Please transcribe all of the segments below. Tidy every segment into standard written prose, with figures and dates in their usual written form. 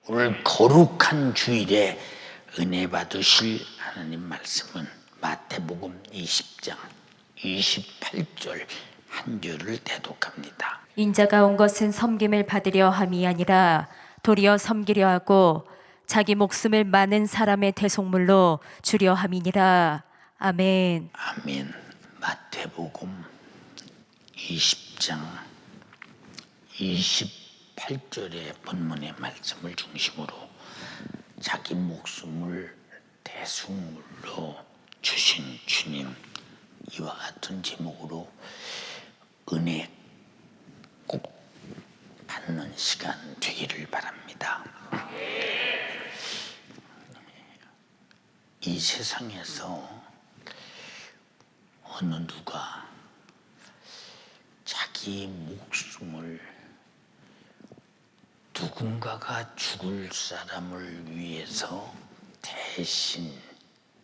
오늘 거룩한 주일에 은혜 받으실 하나님 말씀은 마태복음 20장 28절 한 절을 대독합니다. 인자가 온 것은 섬김을 받으려 함이 아니라 도리어 섬기려 하고 자기 목숨을 많은 사람의 대속물로 주려 함이니라. 아멘. 아멘. 마태복음 20장 28절의 본문의 말씀을 중심으로 자기 목숨을 대속물로 주신 주님, 이와 같은 제목으로 은혜 꼭 받는 시간 되기를 바랍니다. 이 세상에서 어느 누가 자기 목숨을 누군가가 죽을 사람을 위해서 대신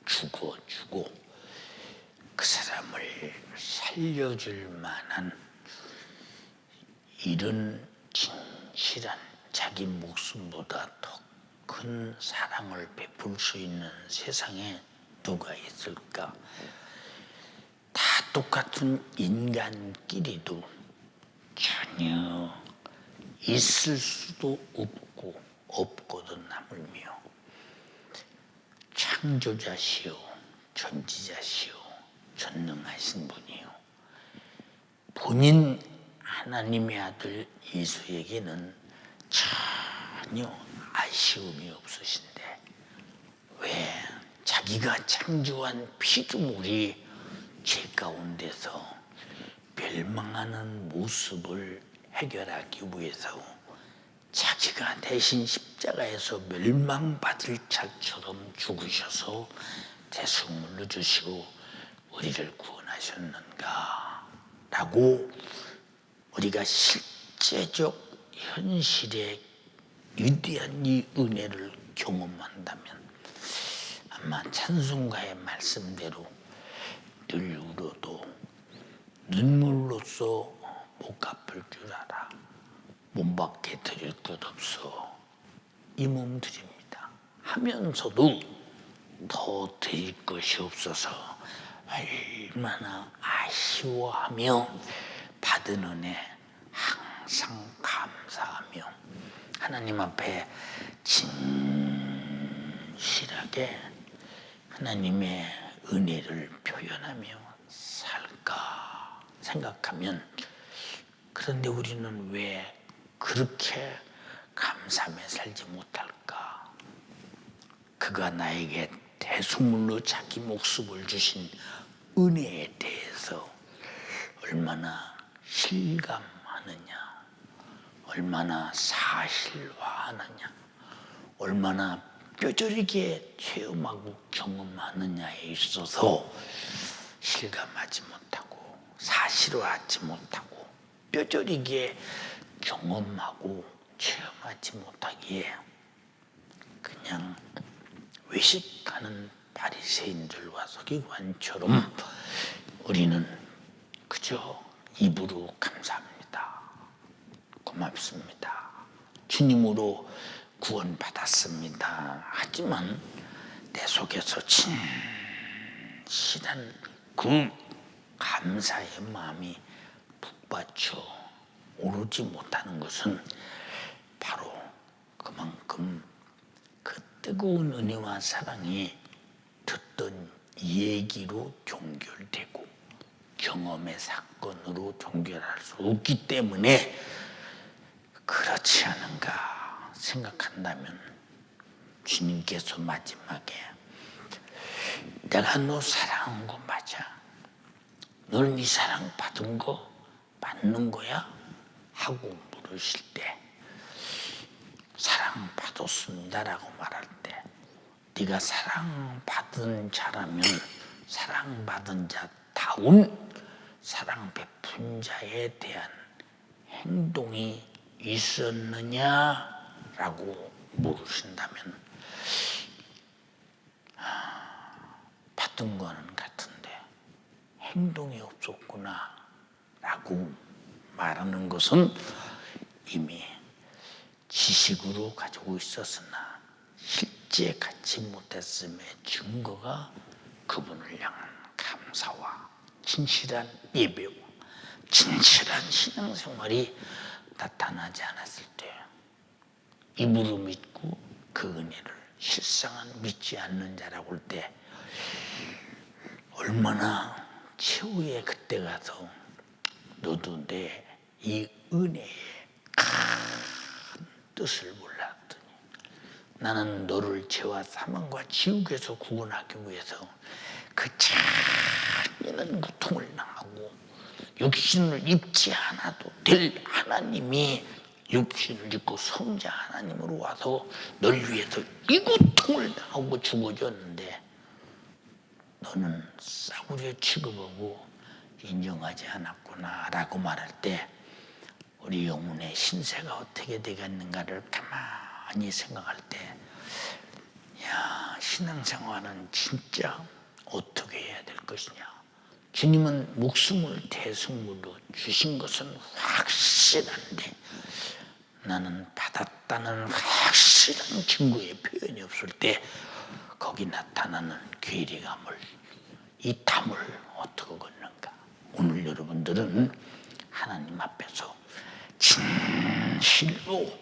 죽어주고 그 사람을 살려줄 만한 이런 진실한 자기 목숨보다 더 큰 사랑을 베풀 수 있는 세상에 누가 있을까? 다 똑같은 인간끼리도 전혀 있을 수도 없고 없거든 하물며 창조자시오 전지자시오 전능하신 분이요 본인 하나님의 아들 예수에게는 전혀 아쉬움이 없으신데 왜 자기가 창조한 피조물이 죄 가운데서 멸망하는 모습을 해결하기 위해서 자기가 대신 십자가에서 멸망받을 자처럼 죽으셔서 대속물로 주시고 우리를 구원하셨는가 라고 우리가 실제적 현실의 위대한 이 은혜를 경험한다면 아마 찬송가의 말씀대로 늘 울어도 눈물로써 못 갚을 줄 알아. 몸밖에 드릴 것 없어. 이 몸 드립니다. 하면서도 더 드릴 것이 없어서 얼마나 아쉬워하며 받은 은혜 항상 감사하며 하나님 앞에 진실하게 하나님의 은혜를 표현하며 살까 생각하면 그런데 우리는 왜 그렇게 감사하며 살지 못할까? 그가 나에게 대속물로 자기 목숨을 주신 은혜에 대해서 얼마나 실감하느냐, 얼마나 사실화하느냐, 얼마나 뼈저리게 체험하고 경험하느냐에 있어서 실감하지 못하고 사실화하지 못하고 뼈저리게 경험하고 체험하지 못하기에 그냥 외식하는 바리새인들과 서기관처럼 우리는 그저 입으로 감사합니다. 고맙습니다. 주님으로 구원받았습니다. 하지만 내 속에서 진실한 그 감사의 마음이 북받쳐 오르지 못하는 것은 바로 그만큼 그 뜨거운 은혜와 사랑이 듣던 얘기로 종결되고 경험의 사건으로 종결할 수 없기 때문에 그렇지 않은가 생각한다면 주님께서 마지막에 내가 너 사랑한 거 맞아. 너는 이 사랑 받은 거 맞는 거야? 하고 물으실 때 사랑받았습니다라고 말할 때 네가 사랑받은 자라면 사랑받은 자다운 사랑 베푼 자에 대한 행동이 있었느냐라고 물으신다면 받은 거는 같은데 행동이 없었구나 라고 말하는 것은 이미 지식으로 가지고 있었으나 실제 갖지 못했음의 증거가 그분을 향한 감사와 진실한 예배와 진실한 신앙생활이 나타나지 않았을 때 입으로 믿고 그 은혜를 실상은 믿지 않는 자라고 할 때 얼마나 최후의 그때 가서 너도 내 이 은혜의 큰 뜻을 몰랐더니 나는 너를 죄와 사망과 지옥에서 구원하기 위해서 그 잔인한 고통을 당하고 육신을 입지 않아도 될 하나님이 육신을 입고 성자 하나님으로 와서 널 위해서 이 고통을 당하고 죽어줬는데 너는 싸구려 취급하고 인정하지 않았구나라고 말할 때 우리 영혼의 신세가 어떻게 되겠는가를 가만히 생각할 때 야, 신앙생활은 진짜 어떻게 해야 될 것이냐. 주님은 목숨을 대속물로 주신 것은 확실한데 나는 받았다는 확실한 증거의 표현이 없을 때 거기 나타나는 괴리감을, 이 담을 어떻게 걷는가. 오늘 여러분들은 하나님 앞에서 진실로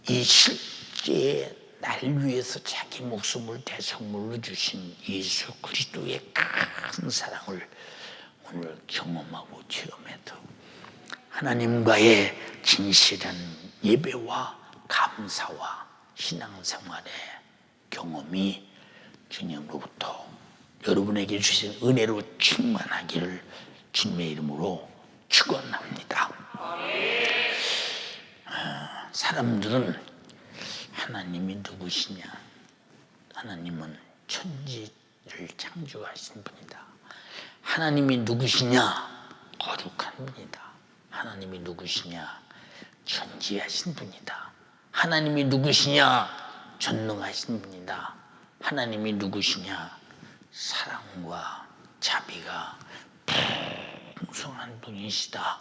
이 실제 날 위해서 자기 목숨을 대속물로 주신 예수 그리스도의 큰 사랑을 오늘 경험하고 체험해서 하나님과의 진실한 예배와 감사와 신앙생활의 경험이 주님으로부터 여러분에게 주신 은혜로 충만하기를 주님의 이름으로 축원합니다. 사람들은 하나님이 누구시냐? 하나님은 천지를 창조하신 분이다. 하나님이 누구시냐? 거룩한 분이다. 하나님이 누구시냐? 전지하신 분이다. 하나님이 누구시냐? 전능하신 분이다. 하나님이 누구시냐? 사랑과 자비가 풍성한 분이시다.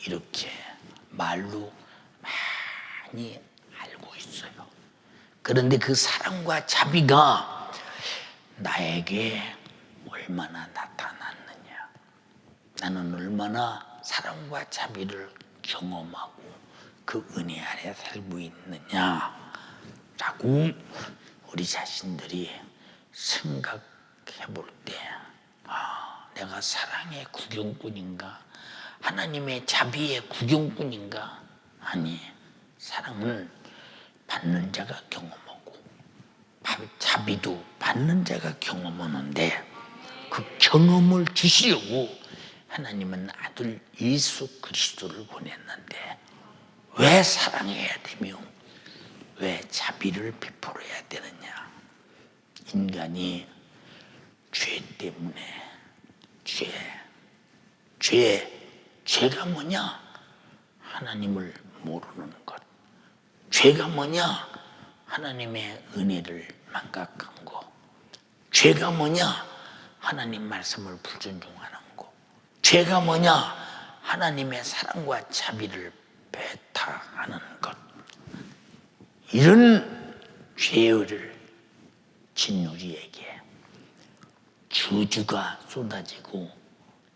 이렇게 말로 많이 알고 있어요. 그런데 그 사랑과 자비가 나에게 얼마나 나타났느냐, 나는 얼마나 사랑과 자비를 경험하고 그 은혜 아래 살고 있느냐라고 우리 자신들이 생각해 볼 때, 내가 사랑의 구경꾼인가? 하나님의 자비의 구경꾼인가? 아니, 사랑은 받는 자가 경험하고 자비도 받는 자가 경험하는데 그 경험을 주시려고 하나님은 아들 예수 그리스도를 보냈는데 왜 사랑해야 되며 왜 자비를 베풀어야 되느냐? 인간이 죄 때문에 죄가 뭐냐? 하나님을 모르는 것. 죄가 뭐냐? 하나님의 은혜를 망각한 거. 죄가 뭐냐? 하나님 말씀을 불존중하는 거. 죄가 뭐냐? 하나님의 사랑과 자비를 배타하는 것. 이런 죄를 진 우리에게 저주가 쏟아지고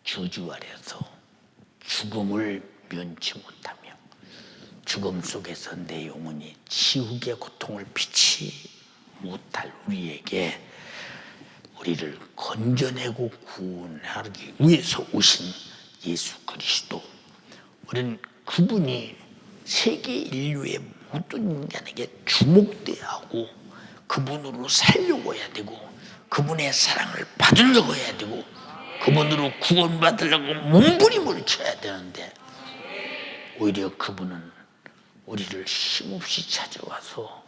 저주 아래서 죽음을 면치 못하며 죽음 속에서 내 영혼이 지옥의 고통을 피치 못할 우리에게 우리를 건져내고 구원하기 위해서 오신 예수 그리스도. 우리는 그분이 세계 인류의 모든 인간에게 주목돼야 하고 그분으로 살려고 해야 되고 그분의 사랑을 받으려고 해야 되고 그분으로 구원받으려고 몸부림을 쳐야 되는데 오히려 그분은 우리를 힘없이 찾아와서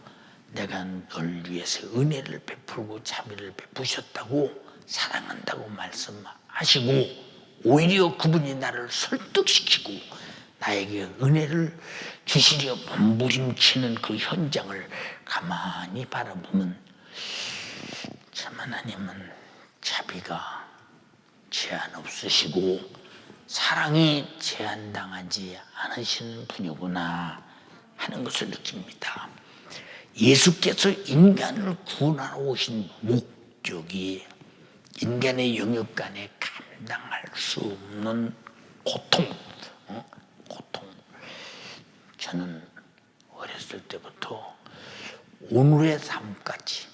내가 널 위해서 은혜를 베풀고 자비를 베푸셨다고 사랑한다고 말씀하시고 오히려 그분이 나를 설득시키고 나에게 은혜를 주시려 몸부림치는 그 현장을 가만히 바라보면 참 하나님은 자비가 제한 없으시고 사랑이 제한당하지 않으시는 분이구나 하는 것을 느낍니다. 예수께서 인간을 구원하러 오신 목적이 인간의 영역간에 감당할 수 없는 고통. 저는 어렸을 때부터 오늘의 삶까지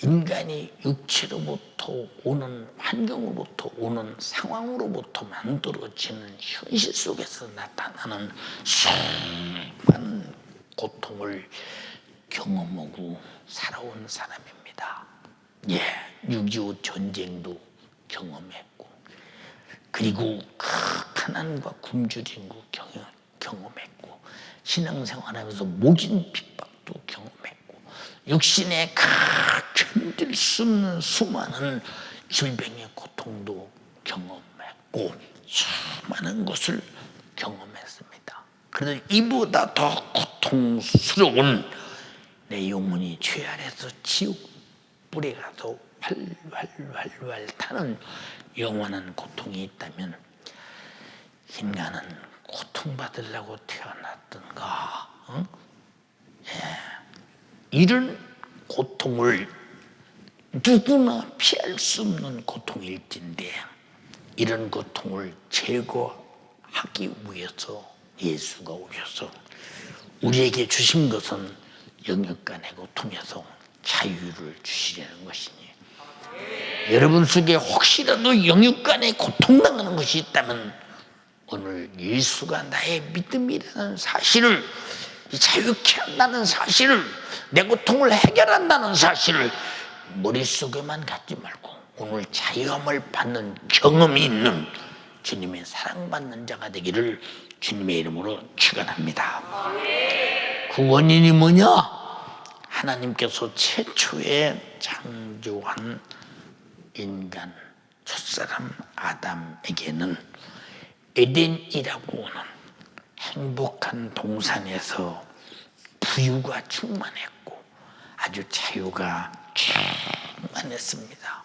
인간이 육체로부터 오는 환경으로부터 오는 상황으로부터 만들어지는 현실 속에서 나타나는 수많은 고통을 경험하고 살아온 사람입니다. 6.25 전쟁도 경험했고, 그리고 가난과 굶주린 거 경험했고, 신앙생활하면서 모진 핍박도 경험했고, 육신의 견딜 수 없는 수많은 질병의 고통도 경험했고, 수많은 것을 경험했습니다. 그런데 이보다 더 고통스러운 내 영혼이 죄 아래서 지옥 불에 가서 활활활활 타는 영원한 고통이 있다면, 인간은 고통받으려고 태어났던가? 이런 고통을 누구나 피할 수 없는 고통일진데, 이런 고통을 제거하기 위해서 예수가 오셔서 우리에게 주신 것은 영역간의 고통에서 자유를 주시려는 것이니, 여러분 속에 혹시라도 영역간에 고통당하는 것이 있다면 오늘 예수가 나의 믿음이라는 사실을, 자유케 한다는 사실을, 내 고통을 해결한다는 사실을 머릿속에만 갖지 말고 오늘 자유함을 받는 경험이 있는 주님의 사랑받는 자가 되기를 주님의 이름으로 축원합니다. 그 원인이 뭐냐? 하나님께서 최초에 창조한 인간 첫사람 아담에게는 에덴이라고 하는 행복한 동산에서 부유가 충만했고 아주 자유가 충만했습니다.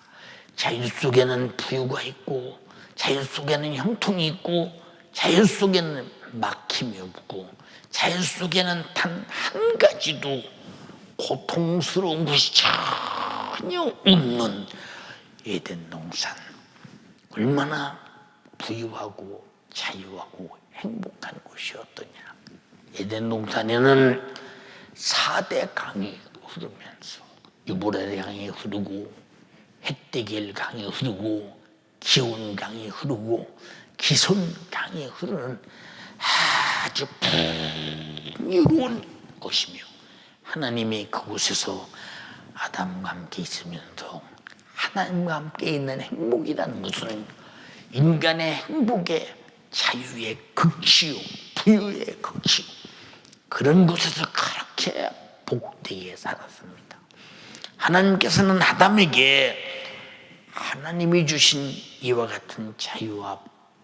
자유 속에는 부유가 있고, 자유 속에는 형통이 있고, 자유 속에는 막힘이 없고, 자유 속에는 단 한 가지도 고통스러운 것이 전혀 없는 에덴 동산. 얼마나 부유하고 자유하고 행복한 곳이었더냐. 에덴 동산에는 4대 강이 흐르면서 유브라데 강이 흐르고, 헷데겔 강이 흐르고, 기온 강이 흐르고, 기손 강이 흐르는 아주 풍요로운 곳이며, 하나님이 그곳에서 아담과 함께 있으면서 하나님과 함께 있는 행복이라는 것은 인간의 행복의 자유의 극치요, 부유의 극치요, 그런 곳에서 그렇게 복되게 살았습니다. 하나님께서는 아담에게 하나님이 주신 이와 같은 자유와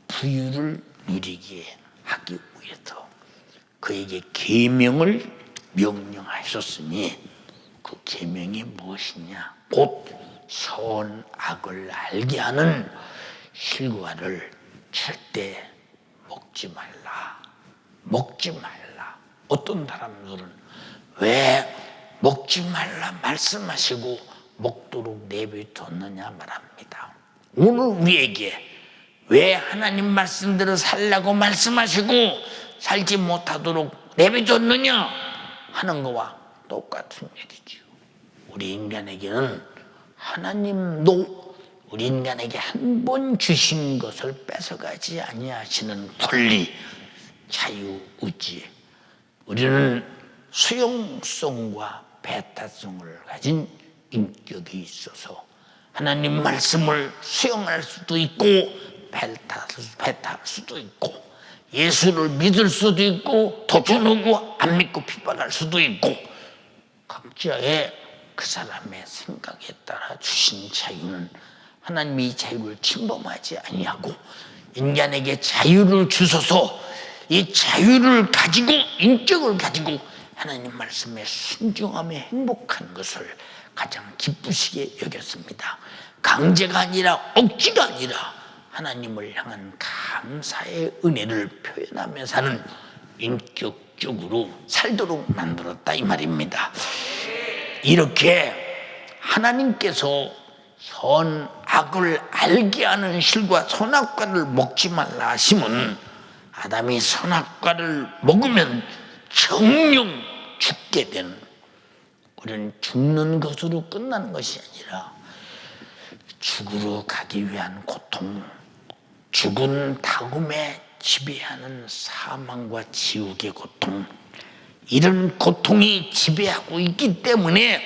부유를 누리게 하기 위해서 그에게 계명을 명령하셨으니, 그 계명이 무엇이냐? 곧 선악을 알게 하는 실과를 절대 먹지 말라. 먹지 말라. 어떤 사람들은 왜 먹지 말라 말씀하시고 먹도록 내버려뒀느냐 말합니다. 오늘 우리에게 왜 하나님 말씀대로 살라고 말씀하시고 살지 못하도록 내버려뒀느냐 하는 것과 똑같은 얘기죠. 우리 인간에게는 하나님도 우리 인간에게 한 번 주신 것을 뺏어가지 아니하시는 권리, 자유, 의지. 우리는 수용성과 배타성을 가진 인격이 있어서 하나님 말씀을 수용할 수도 있고 배타할 수도 있고, 예수를 믿을 수도 있고 도전하고 안 믿고 핍박할 수도 있고, 각자의 그 사람의 생각에 따라 주신 자유는 하나님이 자유를 침범하지 아니하고 인간에게 자유를 주셔서 이 자유를 가지고, 인격을 가지고 하나님 말씀에 순종하며 행복한 것을 가장 기쁘시게 여겼습니다. 강제가 아니라 억지가 아니라 하나님을 향한 감사의 은혜를 표현하며 사는 인격 육적으로 살도록 만들었다 이 말입니다. 이렇게 하나님께서 선악을 알게 하는 실과 선악과를 먹지 말라 하시면 아담이 선악과를 먹으면 정령 죽게 되는, 우리는 죽는 것으로 끝나는 것이 아니라 죽으러 가기 위한 고통, 죽은 다음에 지배하는 사망과 지옥의 고통, 이런 고통이 지배하고 있기 때문에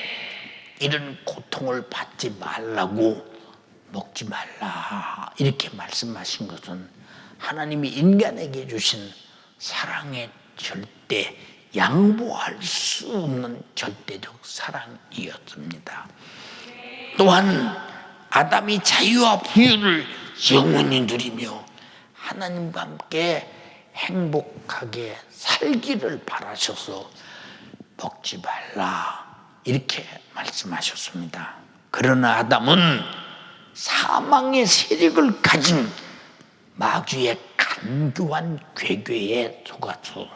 이런 고통을 받지 말라고 먹지 말라 이렇게 말씀하신 것은 하나님이 인간에게 주신 사랑의 절대 양보할 수 없는 절대적 사랑이었습니다. 또한 아담이 자유와 부유를 영원히 누리며 하나님과 함께 행복하게 살기를 바라셔서 먹지 말라 이렇게 말씀하셨습니다. 그러나 아담은 사망의 세력을 가진 마귀의 간교한 괴괴에 속아서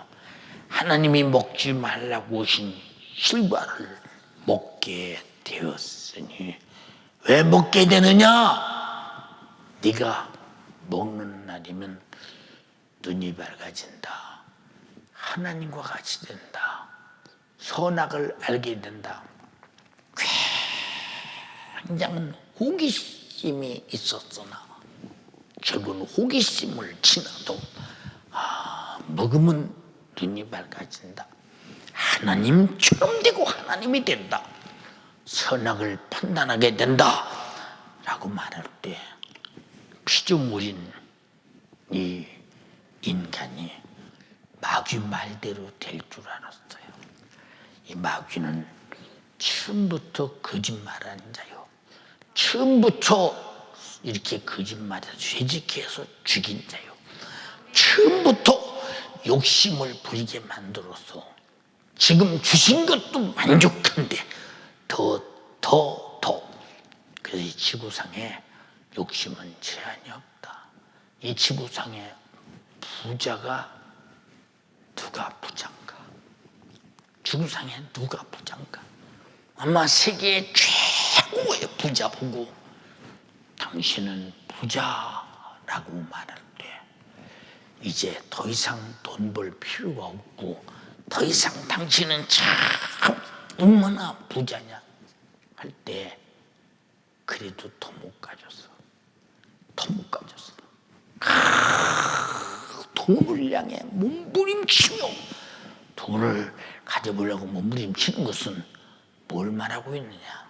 하나님이 먹지 말라고 하신 실과를 먹게 되었으니, 왜 먹게 되느냐? 네가 먹는 날이면 눈이 밝아진다, 하나님과 같이 된다, 선악을 알게 된다. 굉장한 호기심이 있었으나 결국은 호기심을 지나도 먹으면 눈이 밝아진다, 하나님처럼 되고 하나님이 된다, 선악을 판단하게 된다 라고 말할 때 피조물인 이 인간이 마귀 말대로 될 줄 알았어요. 이 마귀는 처음부터 거짓말하는 자요, 처음부터 이렇게 거짓말해서 죄짓게 해서 죽인 자요, 처음부터 욕심을 부리게 만들어서 지금 주신 것도 만족한데 더. 그래서 이 지구상에 욕심은 제한이 없다. 이 지구상에 부자가 누가 부자인가? 지구상에 누가 부자인가? 아마 세계의 최고의 부자 보고 당신은 부자라고 말할 때 이제 더 이상 돈 벌 필요가 없고 더 이상 당신은 참 얼마나 부자냐 할 때 그래도 더 못 가졌어. 더 못 가졌어. 돈을 향해 몸부림치며 돈을 가져보려고 몸부림치는 것은 뭘 말하고 있느냐?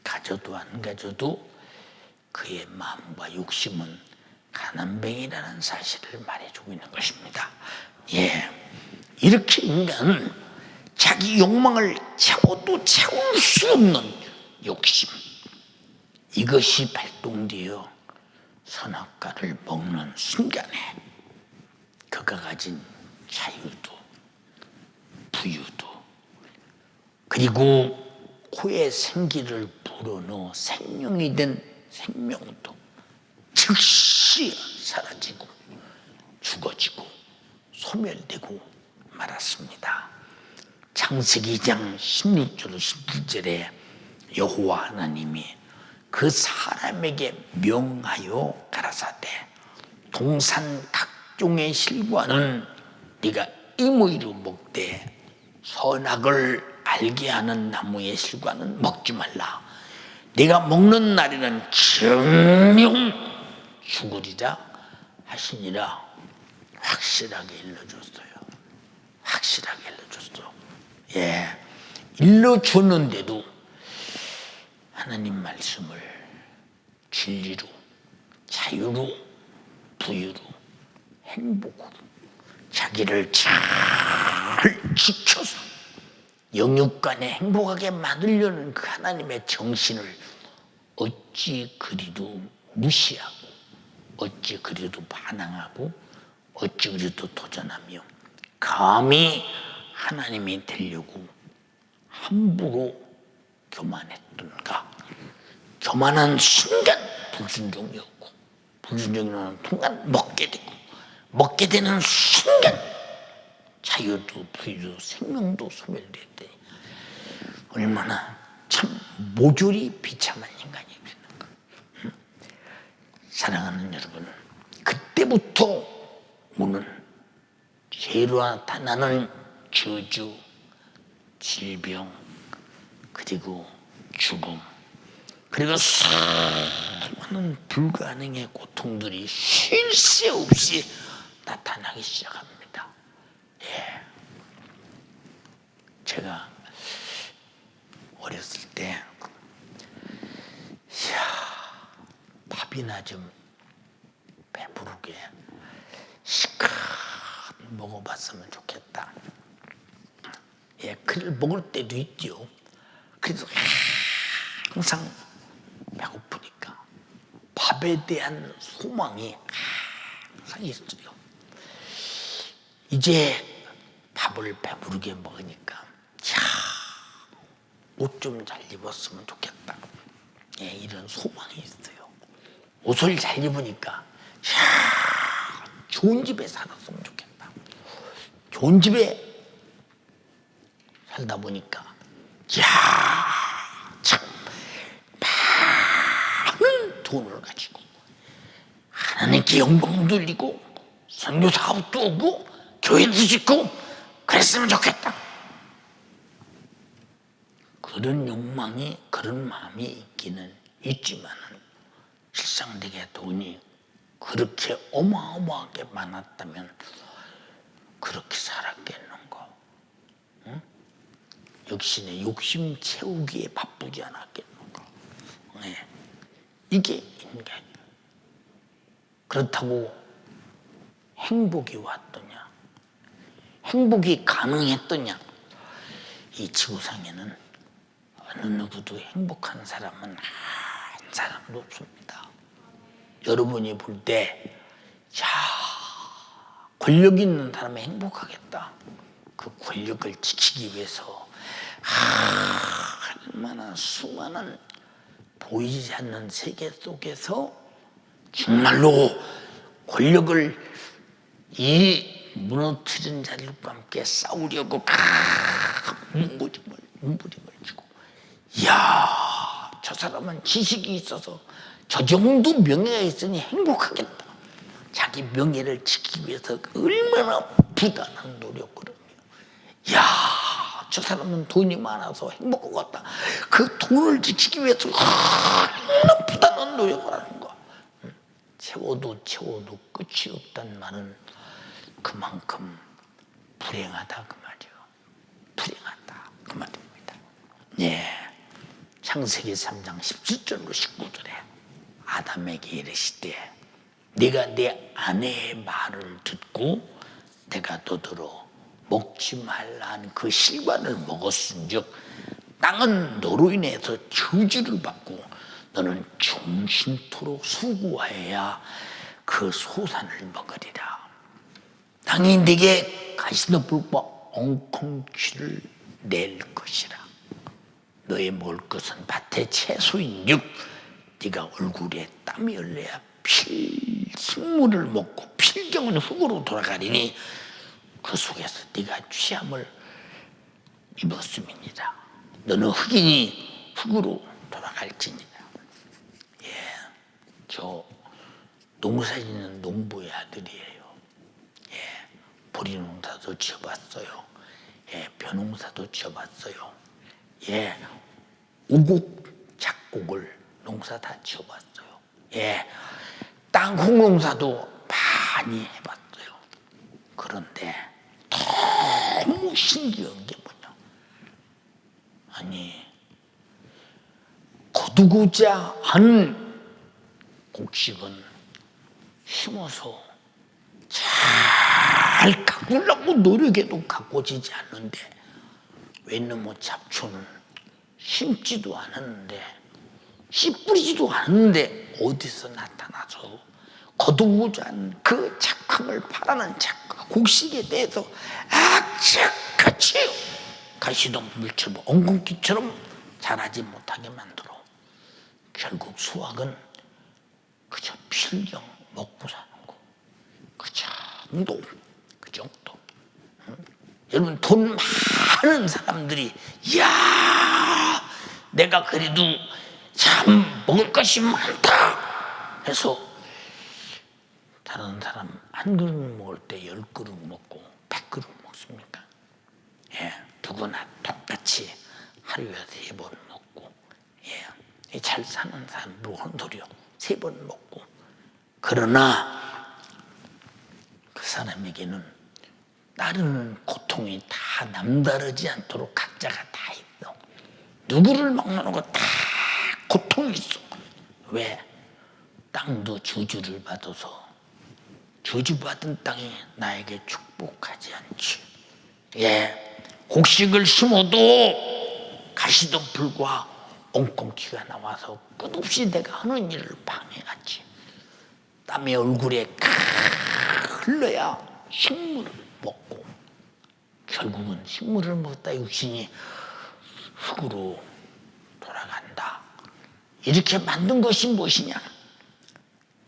가져도 안 가져도 그의 마음과 욕심은 가난뱅이라는 사실을 말해주고 있는 것입니다. 예, 이렇게 인간은 자기 욕망을 채워도 채울 수 없는 욕심, 이것이 발동되어 선악과를 먹는 순간에 그가 가진 자유도 부유도 그리고 코에 생기를 불어넣어 생명이 된 생명도 즉시 사라지고 죽어지고 소멸되고 말았습니다. 창세기 2장 16절 17절에 여호와 하나님이 그 사람에게 명하여 가라사대 동산 각종의 실과는 네가 임의로 먹되 선악을 알게 하는 나무의 실과는 먹지 말라. 네가 먹는 날에는 정령 죽으리라 하시니라. 확실하게 일러줬어요. 확실하게 일러줬어. 예, 일러줬는데도 하나님 말씀을 진리로, 자유로, 부유로, 행복으로 자기를 잘 지켜서 영육간에 행복하게 만들려는 그 하나님의 정신을 어찌 그리도 무시하고 어찌 그리도 반항하고 어찌 그리도 도전하며 감히 하나님이 되려고 함부로 교만했던가. 교만한 순간 불순종이었고 불순종이라는 순간 먹게 되고 먹게 되는 순간 자유도 부유도 생명도 소멸됐더니 얼마나 참 모조리 비참한 인간이었는가. 사랑하는 여러분, 그때부터 우는 죄로 나타나는 저주, 질병, 그리고 죽음, 그리고 수많은 불가능의 고통들이 쉴 새 없이 나타나기 시작합니다. 예. 제가 어렸을 때, 밥이나 좀 배부르게 시큰 먹어봤으면 좋겠다. 예, 그걸 먹을 때도 있죠. 그래도 항상 배고프니까 밥에 대한 소망이 항상 있어요. 이제 밥을 배부르게 먹으니까 옷 좀 잘 입었으면 좋겠다. 예, 이런 소망이 있어요. 옷을 잘 입으니까 좋은 집에 살았으면 좋겠다. 좋은 집에 살다 보니까 참 많은 돈을 가지고 하나님께 영광 돌리고 선교 사업도 하고 교회도 짓고 그랬으면 좋겠다. 그런 욕망이, 그런 마음이 있기는 있지만 실상 내게 돈이 그렇게 어마어마하게 많았다면 그렇게 살았겠는가? 응? 역시 내 욕심 채우기에 바쁘지 않았겠는가? 네. 이게 인간이야. 그렇다고 행복이 왔더냐? 행복이 가능했더냐? 이 지구상에는 어느 누구도 행복한 사람은 한 사람도 없습니다. 여러분이 볼 때, 권력 있는 사람이 행복하겠다. 그 권력을 지키기 위해서 얼마나 수많은 보이지 않는 세계 속에서 정말로 권력을 이 무너뜨린 자들과 함께 싸우려고 몸부림을 치고, 이야, 저 사람은 지식이 있어서 저 정도 명예가 있으니 행복하겠다. 자기 명예를 지키기 위해서 얼마나 부단한 노력을 하며, 이야, 저 사람은 돈이 많아서 행복할 것 같다. 그 돈을 지키기 위해서 얼마나 부단한 노력을 하는 거야. 채워도 끝이 없단 말은 그만큼 불행하다 그 말이요. 불행하다 그 말입니다. 예, 창세기 3장 17절로 19절에 아담에게 이르시되 네가 내 아내의 말을 듣고 내가 너더러 먹지 말라는 그 실과를 먹었은즉 땅은 너로 인해서 저주를 받고 너는 종신토록 수고하여야 그 소산을 먹으리라. 땅이 네게 가시덤불과 엉겅퀴를 낼 것이라. 너의 먹을 것은 밭의 채소인즉 네가 얼굴에 땀이 흘려야 식물을 먹고 필경은 흙으로 돌아가리니 그 속에서 네가 취함을 입었음이니라. 너는 흙이니 흙으로 돌아갈지니라. 예, 저 농사짓는 농부의 아들이에요. 예, 보리 농사도 지어봤어요. 예, 벼농사도 지어봤어요. 예, 우곡, 작곡을 농사 다 지어봤어요. 예, 땅콩 농사도 많이 해봤어요. 그런데 너무 신기한 게 뭐냐? 아니, 거두고자 하는 곡식은 심어서 잘 가꾸려고 노력해도 가꿔지지 않는데 웬놈의 잡초는 심지도 않았는데 씨 뿌리지도 않았는데 어디서 나타나서 거두고자 하는 그 착함을 바라는 곡식에 대해서 악착같이 가시덤불처럼 엉겅퀴처럼 자라지 못하게 만들어 결국 수확은 그저 필경 먹고 사는 거. 그 정도. 응? 여러분, 돈 많은 사람들이 이야, 내가 그래도 참 먹을 것이 많다 해서 다른 사람 한 그릇 먹을 때 10그릇 먹고 100그릇 먹습니까? 예, 누구나 똑같이 하루에 3번 먹고, 예, 잘 사는 사람도 하는 소리요, 3번 먹고. 그러나 그 사람에게는 따르는 고통이 다 남다르지 않도록 각자가 다 있어. 누구를 막는 거 다 고통이 있어. 왜? 땅도 저주를 받아서 저주받은 땅이 나에게 축복하지 않지. 예, 곡식을 심어도 가시덤불과 엉겅퀴가 나와서 끝없이 내가 하는 일을 방해하지. 땀이 얼굴에 흘러야 식물을 먹고, 결국은 식물을 먹다 육신이 흙으로 돌아간다. 이렇게 만든 것이 무엇이냐?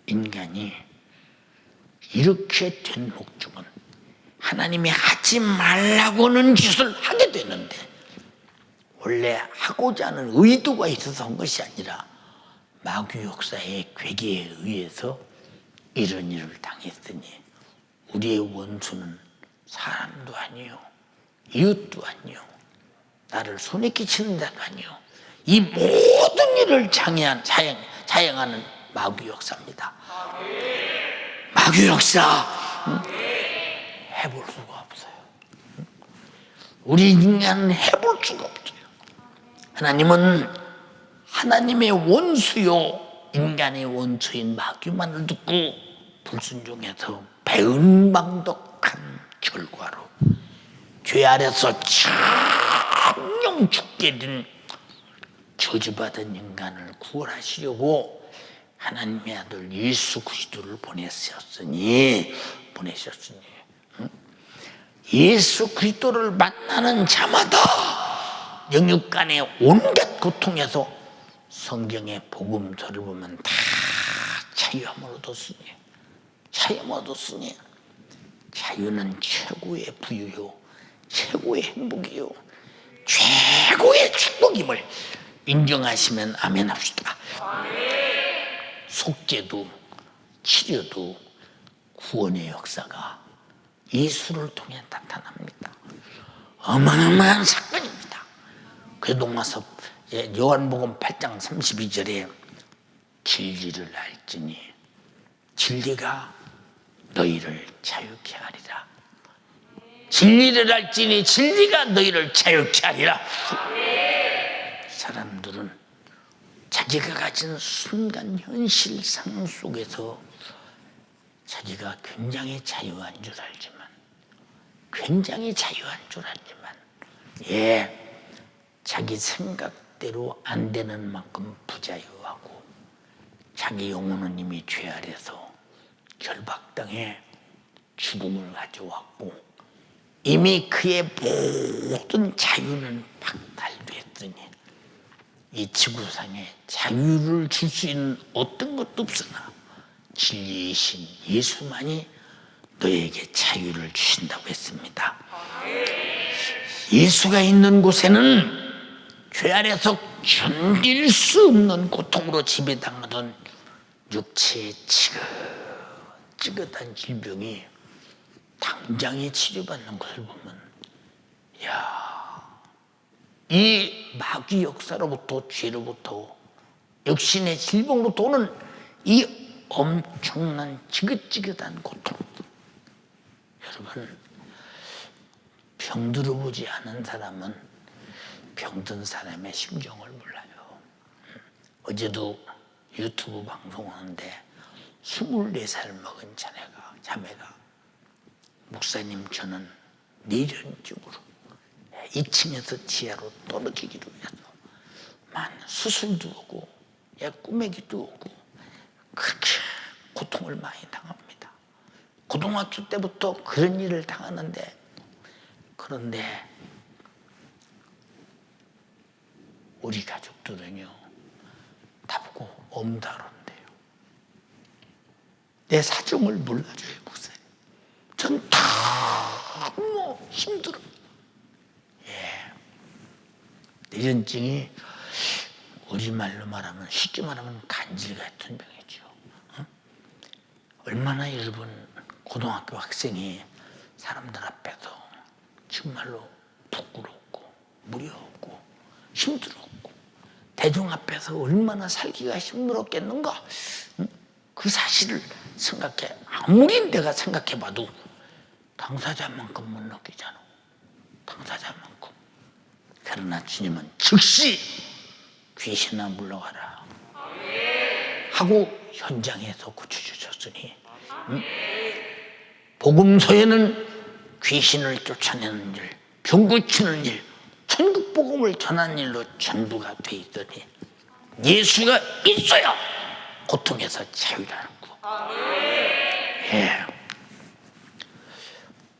인간이 이렇게 된 목적은 하나님이 하지 말라고는 짓을 하게 되는데, 원래 하고자 하는 의도가 있어서 한 것이 아니라 마귀 역사의 괴계에 의해서 이런 일을 당했으니, 우리의 원수는 사람도 아니요, 이웃도 아니요, 나를 손에 끼치는 자도 아니요, 이 모든 일을 자행하는 마귀 역사입니다. 마귀 역사 해볼 수가 없어요. 우리 인간은 해볼 수가 없어요. 하나님은 하나님의 원수요 인간의 원수인 마귀만을 듣고 불순종해서 배은망덕한 결과로 죄 아래서 청영 죽게 된 저주받은 인간을 구원하시려고 하나님의 아들 예수 그리스도를 보내셨으니 예수 그리스도를 만나는 자마다 영육간의 온갖 고통에서 성경의 복음서를 보면 다 자유함을 얻었으니, 자유는 최고의 부유요, 최고의 행복이요, 최고의 축복임을 인정하시면 아멘 합시다. 속죄도 치료도 구원의 역사가 예수를 통해 나타납니다. 어마어마한 사건입니다. 그래도 와서 요한복음 8장 32절에 진리를 알지니 진리가 너희를 자유케 하리라. 진리를 알지니 진리가 너희를 자유케 하리라. 사람들은 자기가 가진 순간 현실 상황 속에서 자기가 굉장히 자유한 줄 알지만, 자기 생각대로 안 되는 만큼 부자유하고, 자기 영혼은 이미 죄 아래서 결박당해 죽음을 가져왔고, 이미 그의 모든 자유는 박탈됐으니 이 지구상에 자유를 줄 수 있는 어떤 것도 없으나 진리이신 예수만이 너에게 자유를 주신다고 했습니다. 예수가 있는 곳에는 죄 아래서 견딜 수 없는 고통으로 지배당하던 육체의 지긋지긋한 질병이 당장에 치료받는 것을 보면, 이 마귀 역사로부터, 죄로부터, 육신의 질병으로부터 오는 이 엄청난 지긋지긋한 고통, 여러분, 병들어 보지 않은 사람은 병든 사람의 심정을 몰라요. 어제도 유튜브 방송하는데 24살 먹은 자매가 목사님, 저는 내전증으로 2층에서 지하로 떨어지기로 해서 많은 수술도 오고 꾸매기도 오고 그렇게 고통을 많이 당합니다. 고등학교 때부터 그런 일을 당하는데, 그런데 우리 가족들은요 나보고 엄다른데요. 내 사정을 몰라줘요, 목사님. 전 너무 힘들어요. 이런 증이 우리말로 말하면, 쉽게 말하면 간질 같은 병이죠. 얼마나 여러분 고등학교 학생이 사람들 앞에서 정말로 부끄럽고 무료하고 힘들었고 대중 앞에서 얼마나 살기가 힘들었겠는가. 그 사실을 생각해, 아무리 내가 생각해봐도 당사자만큼 못 느끼잖아. 당사자만큼. 그러나 주님은 즉시 귀신아 물러가라 하고 현장에서 고쳐주셨으니, 복음서에는 귀신을 쫓아내는 일, 병 고치는 일, 천국 복음을 전하는 일로 전부가 돼 있더니 예수가 있어야 고통에서 자유라는 거. 예.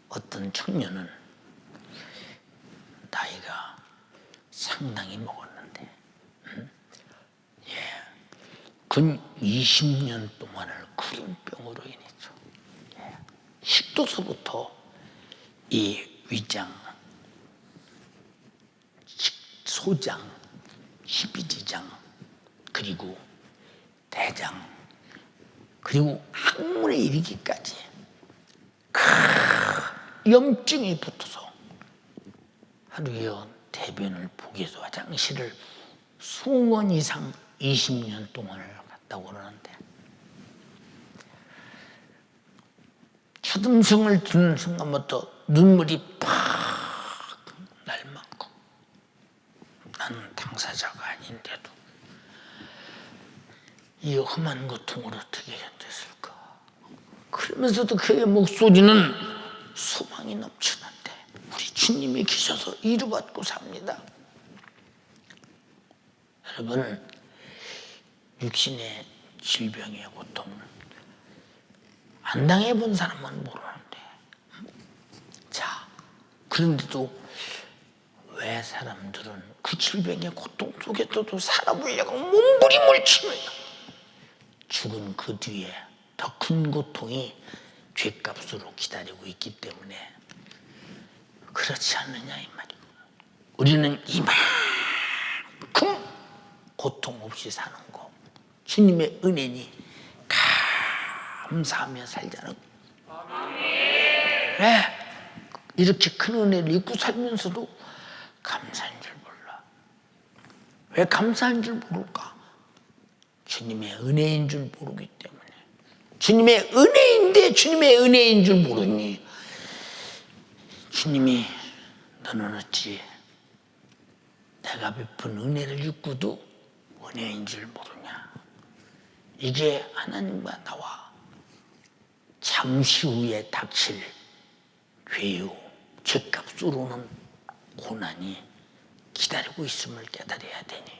어떤 청년은 나이가 상당히 먹었는데, 근 20년 동안을 구름병으로 인해서 식도서부터 이 위장, 소장, 십이지장, 그리고 대장, 그리고 항문에 이르기까지 염증이 붙어서 하루에 대변을 보기 위해서 화장실을 20번 이상 20년 동안을 갔다고 그러는데, 첫 음성을 듣는 순간부터 눈물이 팍 날 만큼 나는 당사자가 아닌데도 이 험한 고통을 어떻게 견뎠을까. 그러면서도 그의 목소리는 소망이 넘치는데, 우리 주님이 계셔서 이루받고 삽니다. 여러분, 육신의 질병의 고통을 안 당해본 사람은 모르는데, 자, 그런데도 왜 사람들은 그 질병의 고통 속에서도 살아보려고 몸부림을 치느냐. 죽은 그 뒤에 더 큰 고통이 죗값으로 기다리고 있기 때문에 그렇지 않느냐 이 말이에요. 우리는 이만큼 고통 없이 사는 거 주님의 은혜니 감사하며 살자는 거. 왜 이렇게 큰 은혜를 입고 살면서도 감사한 줄 몰라. 왜 감사한 줄 모를까? 주님의 은혜인 줄 모르기 때문에. 주님의 은혜인데 주님의 은혜인 줄 모르니 주님이 너는 어찌 내가 베푼 은혜를 입고도 은혜인 줄 모르냐. 이게 하나님과 나와 잠시 후에 닥칠 죄요, 죄값으로는 고난이 기다리고 있음을 깨달아야 되니,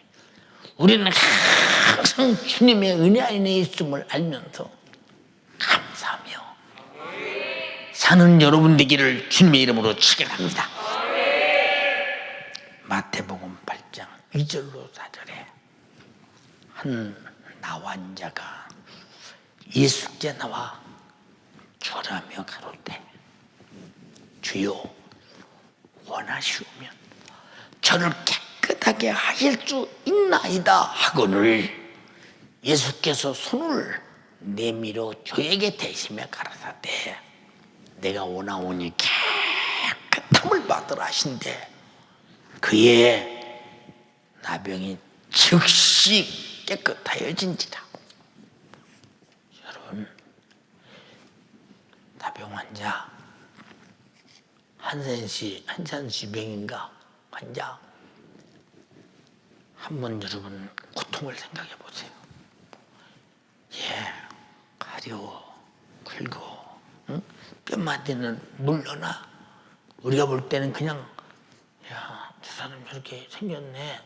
우리는 항상 주님의 은혜 안에 있음을 알면서 감사하며 사는 여러분 되기를 주님의 이름으로 축원합니다. 마태복음 8장 2절로 4절에 한 나환자가 예수께 나와 절하며 가로되 주여 원하시오면 저를 깨끗하게 하실 수 있나이다 하거늘 예수께서 손을 내밀어 저에게 대시며 가라사대 내가 원하오니 깨끗함을 받으라 하신대 그의 나병이 즉시 깨끗하여진지라. 여러분, 나병 환자 한산시병인가 환자 한번 여러분 고통을 생각해 보세요. 가려워, 긁어, 응? 뼈마디는 물러나. 우리가 볼 때는 그냥 저 사람 저렇게 생겼네.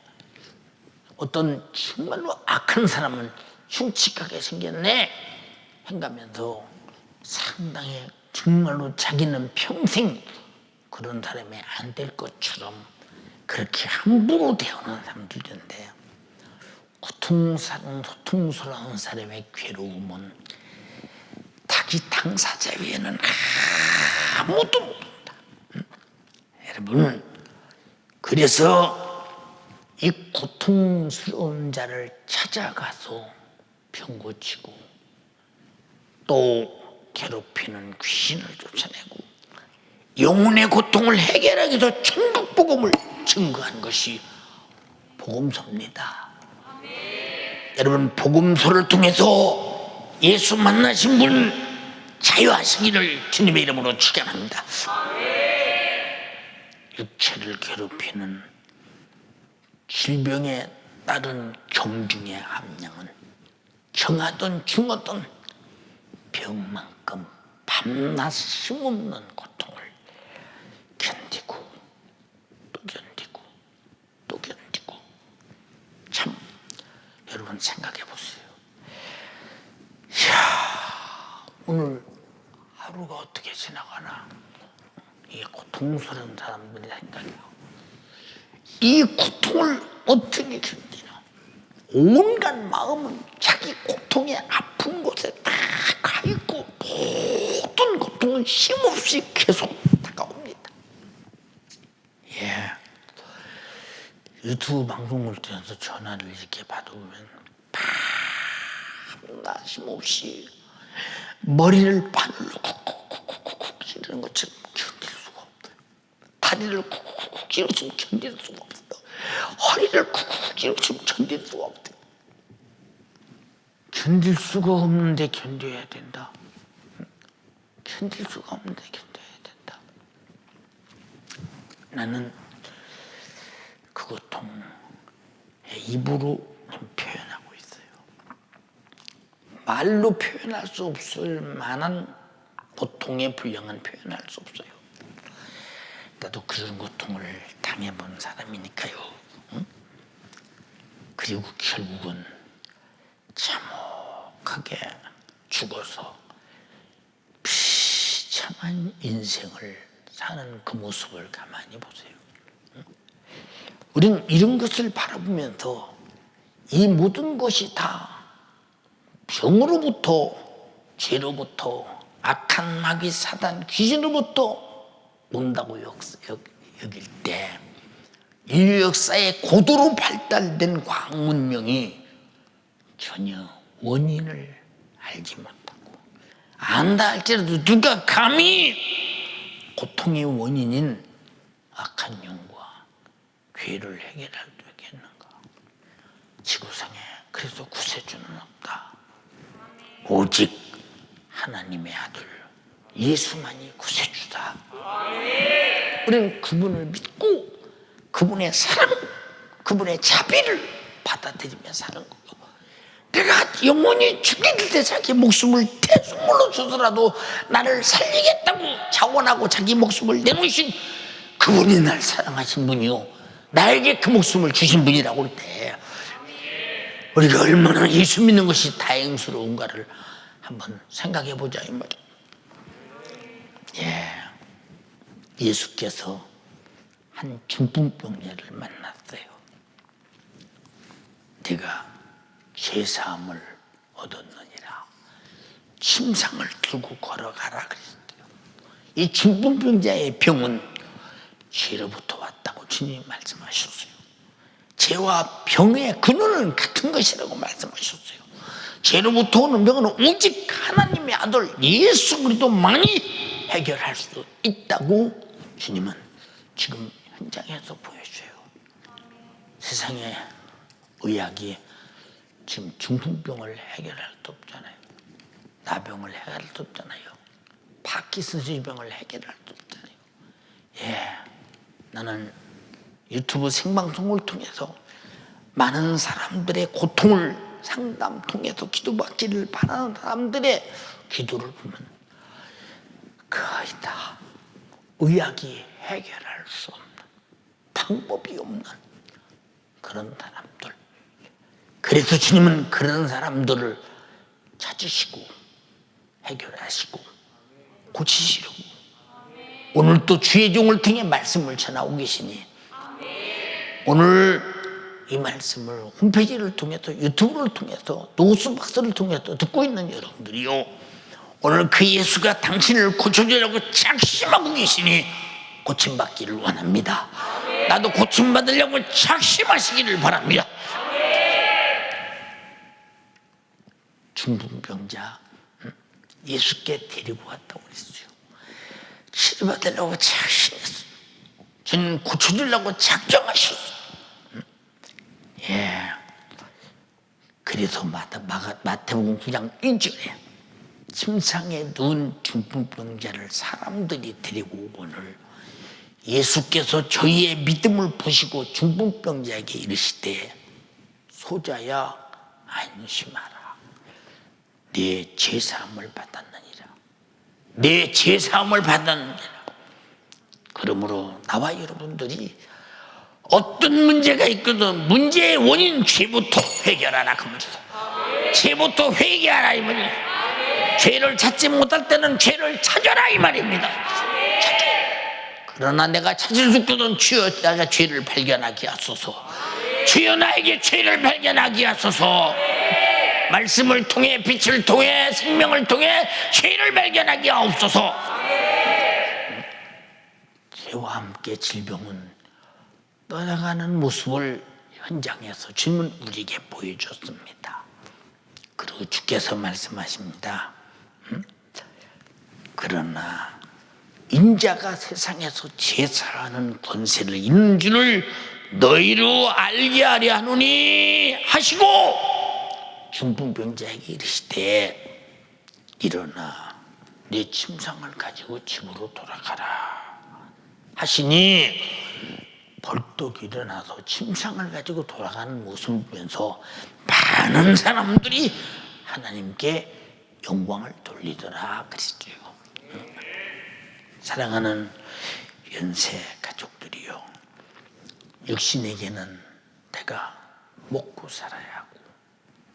어떤 정말로 악한 사람은 흉측하게 생겼네 행가면서 상당히 정말로 자기는 평생 그런 사람이 안 될 것처럼 그렇게 함부로 대하는 사람들인데, 고통스러운 사람의 괴로움은 자기 당사자 외에는 아무도 모른다. 여러분, 그래서 이 고통스러운 자를 찾아가서 병 고치고 또 괴롭히는 귀신을 쫓아내고 영혼의 고통을 해결하기 위해서 천국 복음을 증거한 것이 복음서입니다. 여러분, 복음서를 통해서 예수 만나신 분 자유하시기를 주님의 이름으로 축원합니다. 육체를 괴롭히는 질병에 따른 경중의 함량은 정하든 중하든 병만큼 밤낮 쉼없는 고통을 견디고 또 견디고 또 견디고. 참 여러분 생각해 보세요. 이야, 오늘 하루가 어떻게 지나가나 이 고통스러운 사람들이 생각해요. 이 고통을 어떻게 견디나. 온갖 마음은 자기 고통의 아픈 곳에 다 가있고 모든 고통은 쉼없이 계속 다가옵니다. 예, 유튜브 방송을 통해서 전화를 이렇게 받아보면 밤낮 쉼없이 머리를 바늘로 쿡쿡쿡쿡 찌르는 것처럼 견딜 수가 없어요. 다리를 쿡쿡쿡 찌르면 견딜 수가 없어요. 허리를 쿡쿡 찌르면 견딜 수가 없어요. 견딜 수가 없는데 견뎌야 된다. 견딜 수가 없는데 견뎌야 된다. 나는 그 고통에 입으로 표현하고 있어요. 말로 표현할 수 없을 만한 고통의 분량은 표현할 수 없어요. 나도 그런 고통을 당해본 사람이니까요. 응? 그리고 결국은 참혹하게 죽어서 비참한 인생을 사는 그 모습을 가만히 보세요. 응? 우리는 이런 것을 바라보면서 이 모든 것이 다 병으로부터, 죄로부터, 악한 마귀 사단 귀신으로부터 온다고 여길 때 인류 역사에 고도로 발달된 과학 문명이 전혀 원인을 알지 못하고, 안다 할지라도 누가 감히 고통의 원인인 악한 영과 죄를 해결할 수 있겠는가. 지구상에 그래서 구세주는 없다. 오직 하나님의 아들 예수만이 구세주다. 우리는 그분을 믿고 그분의 사랑, 그분의 자비를 받아들이며 사는 거고, 내가 영원히 죽일 때 자기 목숨을 대속물로 주더라도 나를 살리겠다고 자원하고 자기 목숨을 내놓으신 그분이 날 사랑하신 분이요, 나에게 그 목숨을 주신 분이라고 할 때 우리가 얼마나 예수 믿는 것이 다행스러운가를 한번 생각해 보자 이 말이야. 예, 예수께서 한 중풍병자를 만났어요. 네가 죄사함을 얻었느니라, 침상을 들고 걸어가라 그랬어요. 이 중풍병자의 병은 죄로부터 왔다고 주님이 말씀하셨어요. 죄와 병의 근원은 같은 것이라고 말씀하셨어요. 죄로부터 오는 병은 오직 하나님의 아들 예수 그리스도만이 해결할 수 있다고 주님은 지금 현장에서 보여줘요. 세상에 의학이 지금 중풍병을 해결할 수 없잖아요. 나병을 해결할 수 없잖아요. 파키슨스 병을 해결할 수 없잖아요. 예, 나는 유튜브 생방송을 통해서 많은 사람들의 고통을 상담 통해서 기도받기를 바라는 사람들의 기도를 보면 거의 다 의학이 해결할 수 없는, 방법이 없는 그런 사람들. 그래서 주님은 그런 사람들을 찾으시고 해결하시고 고치시려고 오늘 또 주의 종을 통해 말씀을 전하고 계시니, 오늘 이 말씀을 홈페이지를 통해서, 유튜브를 통해서, 노스박스를 통해서 듣고 있는 여러분들이요, 오늘 그 예수가 당신을 고쳐주려고 작심하고 계시니 고침받기를 원합니다. 나도 고침받으려고 작심하시기를 바랍니다. 중풍병자 예수께 데리고 왔다고 그랬어요. 치료받으려고 작심했어요. 주님 고쳐주려고 작정하셨어요. 예. 그래서 마태복음 9장 1절에 침상에 누운 중풍병자를 사람들이 데리고 오거늘 예수께서 저희의 믿음을 보시고 중풍병자에게 이르시되 소자야 안심하라. 내 죄사함을 받았느니라. 내 죄사함을 받았느니라. 그러므로 나와 여러분들이 어떤 문제가 있거든 문제의 원인 죄부터 해결하라 그 말이죠. 죄부터 회개하라 이 말이에요. 죄를 찾지 못할 때는 죄를 찾아라 이 말입니다. 그러나 내가 찾을 수 없거든 주여 내가 죄를 발견하게 하소서. 주여 나에게 죄를 발견하게 하소서. 말씀을 통해 빛을 통해 생명을 통해 죄를 발견하게 하옵소서. 죄와 함께 질병은 떠나가는 모습을 현장에서 주님은 우리에게 보여줬습니다. 그리고 주께서 말씀하십니다. 그러나 인자가 세상에서 제사하는 권세를 있는 줄을 너희로 알게 하려 하노니 하시고 중풍병자에게 이르시되 일어나 네 침상을 가지고 집으로 돌아가라 하시니 벌떡 일어나서 침상을 가지고 돌아가는 모습을 보면서 많은 사람들이 하나님께 영광을 돌리더라 그랬죠. 사랑하는 연세 가족들이요, 육신에게는 내가 먹고 살아야 하고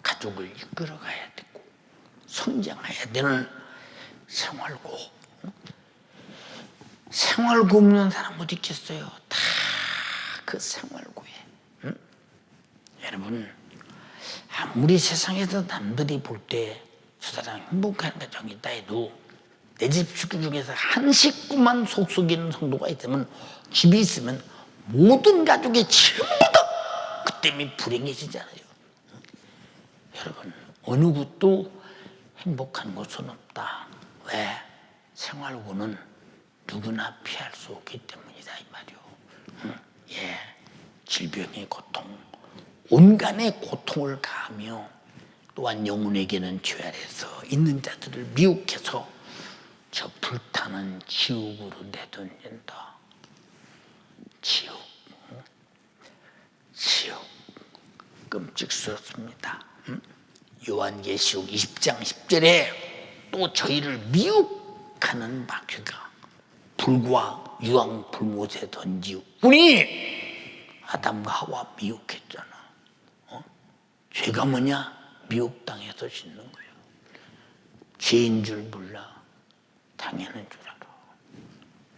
가족을 이끌어가야 되고 성장해야 되는 생활고, 생활고 없는 사람 어디 있겠어요? 다 그 생활고에. 여러분, 아무리 세상에서 남들이 볼 때 저 사람 행복한 가정이 있다 해도 내 집 식구 중에서 한 식구만 속썩이는 성도가 있다면, 집이 있으면 모든 가족이 전부 다 그 때문에 불행해지잖아요. 여러분, 어느 곳도 행복한 곳은 없다. 왜? 생활고는 누구나 피할 수 없기 때문이다 이 말이요. 예, 질병의 고통, 온갖의 고통을 가하며 또한 영혼에게는 죄 아래서 있는 자들을 미혹해서 저 불타는 지옥으로 내던진다. 지옥, 지옥, 끔찍스럽습니다. 요한계시록 20장 10절에 또 저희를 미혹하는 마귀가 불과 유황 불못에 던지우니 아담과 하와 미혹했잖아. 죄가 뭐냐? 미혹당해서 짓는 거예요. 죄인 줄 몰라. 당연한 줄 알아.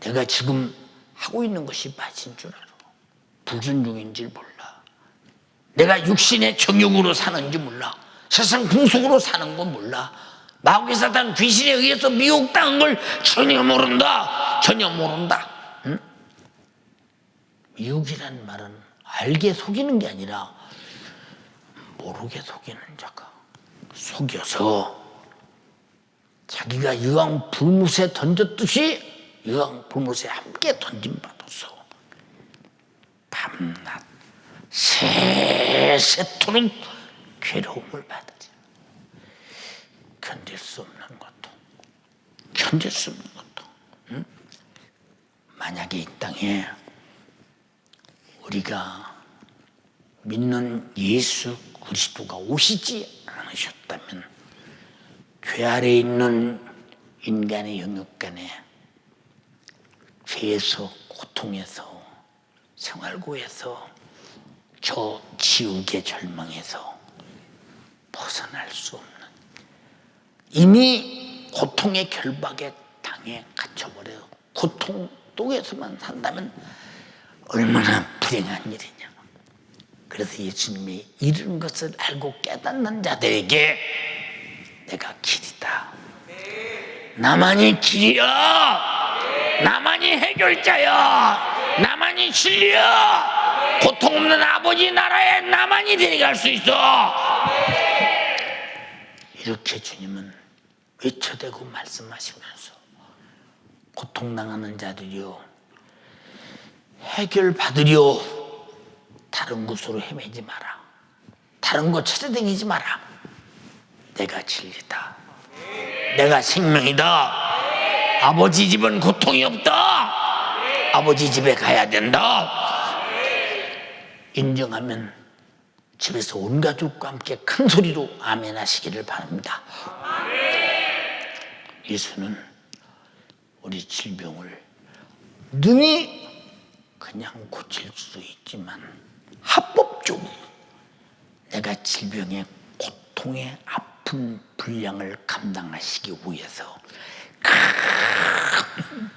내가 지금 하고 있는 것이 맞은 줄 알아. 불순종인 줄 몰라. 내가 육신의 정욕으로 사는지 몰라. 세상 풍속으로 사는 건 몰라. 마귀 사탄 귀신에 의해서 미혹당한 걸 전혀 모른다. 전혀 모른다. 응? 미혹이라는 말은 알게 속이는 게 아니라 모르게 속이는 자가 속여서 자기가 유황 불못에 던졌듯이 유황 불못에 함께 던짐받아서 밤낮 새새토록 괴로움을 받으리. 견딜 수 없는 것도, 견딜 수 없는 것도. 응? 만약에 이 땅에 우리가 믿는 예수 그리스도가 오시지 않으셨다면 죄 아래에 있는 인간의 영역 간에 죄에서, 고통에서, 생활고에서, 저 지옥의 절망에서 벗어날 수 없는, 이미 고통의 결박에 당해 갇혀버려 고통 속에서만 산다면 얼마나 불행한 일이냐. 그래서 예수님이 이런 것을 알고 깨닫는 자들에게 내가 길이다. 나만이 길이야. 나만이 해결자야. 나만이 진리야. 고통 없는 아버지 나라에 나만이 데려갈 수 있어. 이렇게 주님은 외쳐대고 말씀하시면서 고통당하는 자들이여 해결받으려 다른 곳으로 헤매지 마라. 다른 곳 찾아다니지 마라. 내가 진리다. 내가 생명이다. 아버지 집은 고통이 없다. 아버지 집에 가야 된다. 인정하면 집에서 온 가족과 함께 큰 소리로 아멘 하시기를 바랍니다. 예수는 우리 질병을 능히 그냥 고칠 수 있지만 합법적으로 내가 질병의 고통의 아픈 분량을 감당하시기 위해서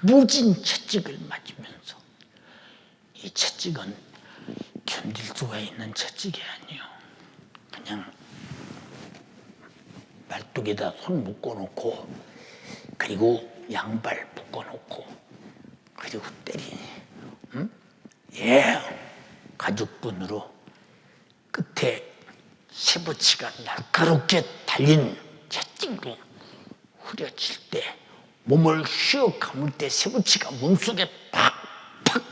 무진 채찍을 맞으면서, 이 채찍은 견딜 수가 있는 채찍이 아니에요. 그냥 말뚝에다 손 묶어놓고 그리고 양발 묶어놓고 그리고 때리니, 응? 예, 가죽끈으로 끝에 쇠붙이가 날카롭게 달린 채찍으로 후려칠 때, 몸을 휘어 감을 때 쇠붙이가 몸속에 팍팍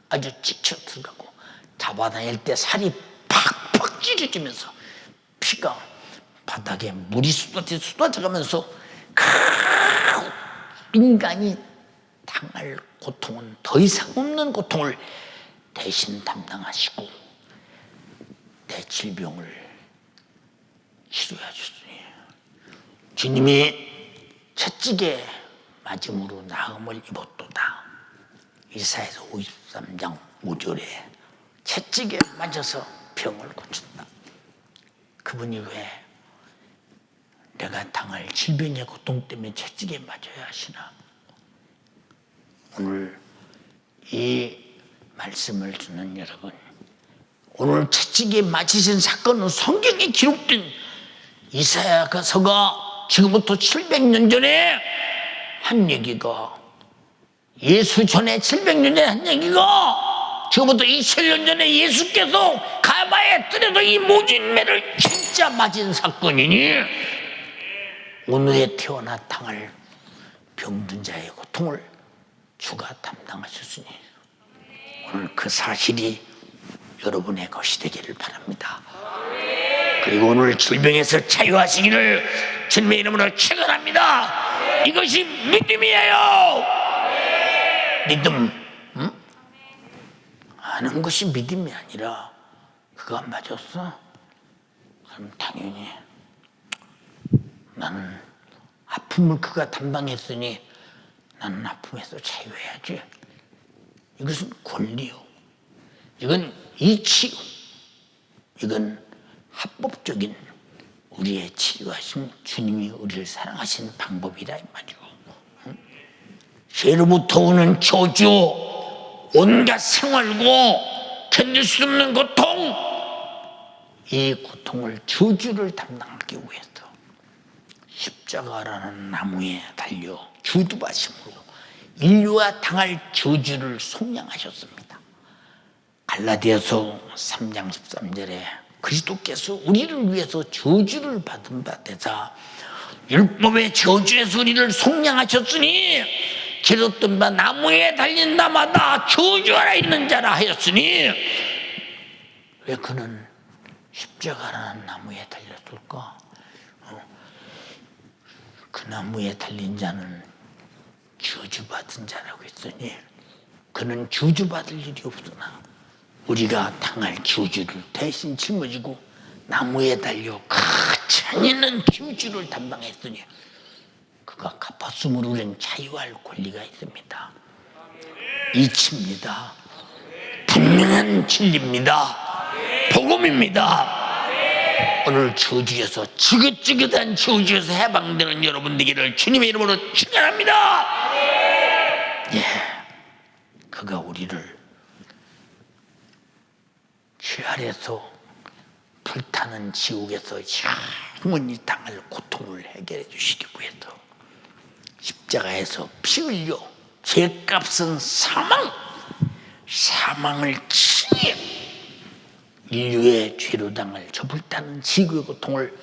아주 찍혀 들어가고, 잡아다닐 때 살이 팍팍 찢어지면서 피가 바닥에 물이 쏟아져가면서 인간이 당할 고통은 더 이상 없는 고통을 대신 담당하시고 내 질병을 치료하셨으니, 주님이 채찍에 맞음으로 나음을 입었도다. 이사야서 53장 5절에 채찍에 맞아서 병을 고쳤다. 그분이 왜 내가 당할 질병의 고통 때문에 채찍에 맞아야 하시나? 오늘 이 말씀을 듣는 여러분, 오늘 채찍에 맞으신 사건은 성경에 기록된 이사야서가 지금부터 700년 전에 한 얘기가, 예수 전에 700년 전에 한 얘기가 지금부터 2000년 전에 예수께서 가바에 뜰에도 이 모진 매를 진짜 맞은 사건이니, 오늘에 태어나 당할 병든 자의 고통을 주가 담당하셨으니 오늘 그 사실이 여러분의 것이 되기를 바랍니다. 그리고 오늘 질병에서 자유하시기를 주님의 이름으로 축원합니다. 이것이 믿음이에요. 믿음, 응? 아는 것이 믿음이 아니라 그거 안 맞았어? 그럼 당연히 나는 아픔을 그가 담당했으니 나는 아픔에서 자유해야지. 이것은 권리요. 이건 이치요. 이건 합법적인 우리의 치료하신 주님이 우리를 사랑하시는 방법이라 이 말이요. 죄로부터 오는 저주, 온갖 생활고 견딜 수 없는 고통, 이 고통을 저주를 담당하기 위해서 십자가라는 나무에 달려 주두바심으로 인류가 당할 저주를 속량하셨습니다. 갈라디아서 3장 13절에 그리스도께서 우리를 위해서 저주를 받은 바 되사 율법의 저주에서 우리를 속량하셨으니 기록된 바 나무에 달린 나마다 저주 아래 있는 자라 하였으니, 왜 그는 십자가라는 나무에 달렸을까? 그 나무에 달린 자는 저주받은 자라고 했으니 그는 저주받을 일이 없으나 우리가 당할 저주를 대신 짊어지고 나무에 달려 가장 있는 저주를 담당했으니 그가 갚았으므로 우리는 자유할 권리가 있습니다. 이치입니다. 분명한 진리입니다. 복음입니다. 오늘 저주에서 지긋지긋한 저주에서 해방되는 여러분 되기를 주님의 이름으로 축원합니다. 예, 그가 우리를 죄 아래서 불타는 지옥에서 영원히 당할 고통을 해결해 주시기 위해서 십자가에서 피 흘려 죄값은 사망, 사망을 친히 인류의 죄로 당할 저 불타는 지구의 고통을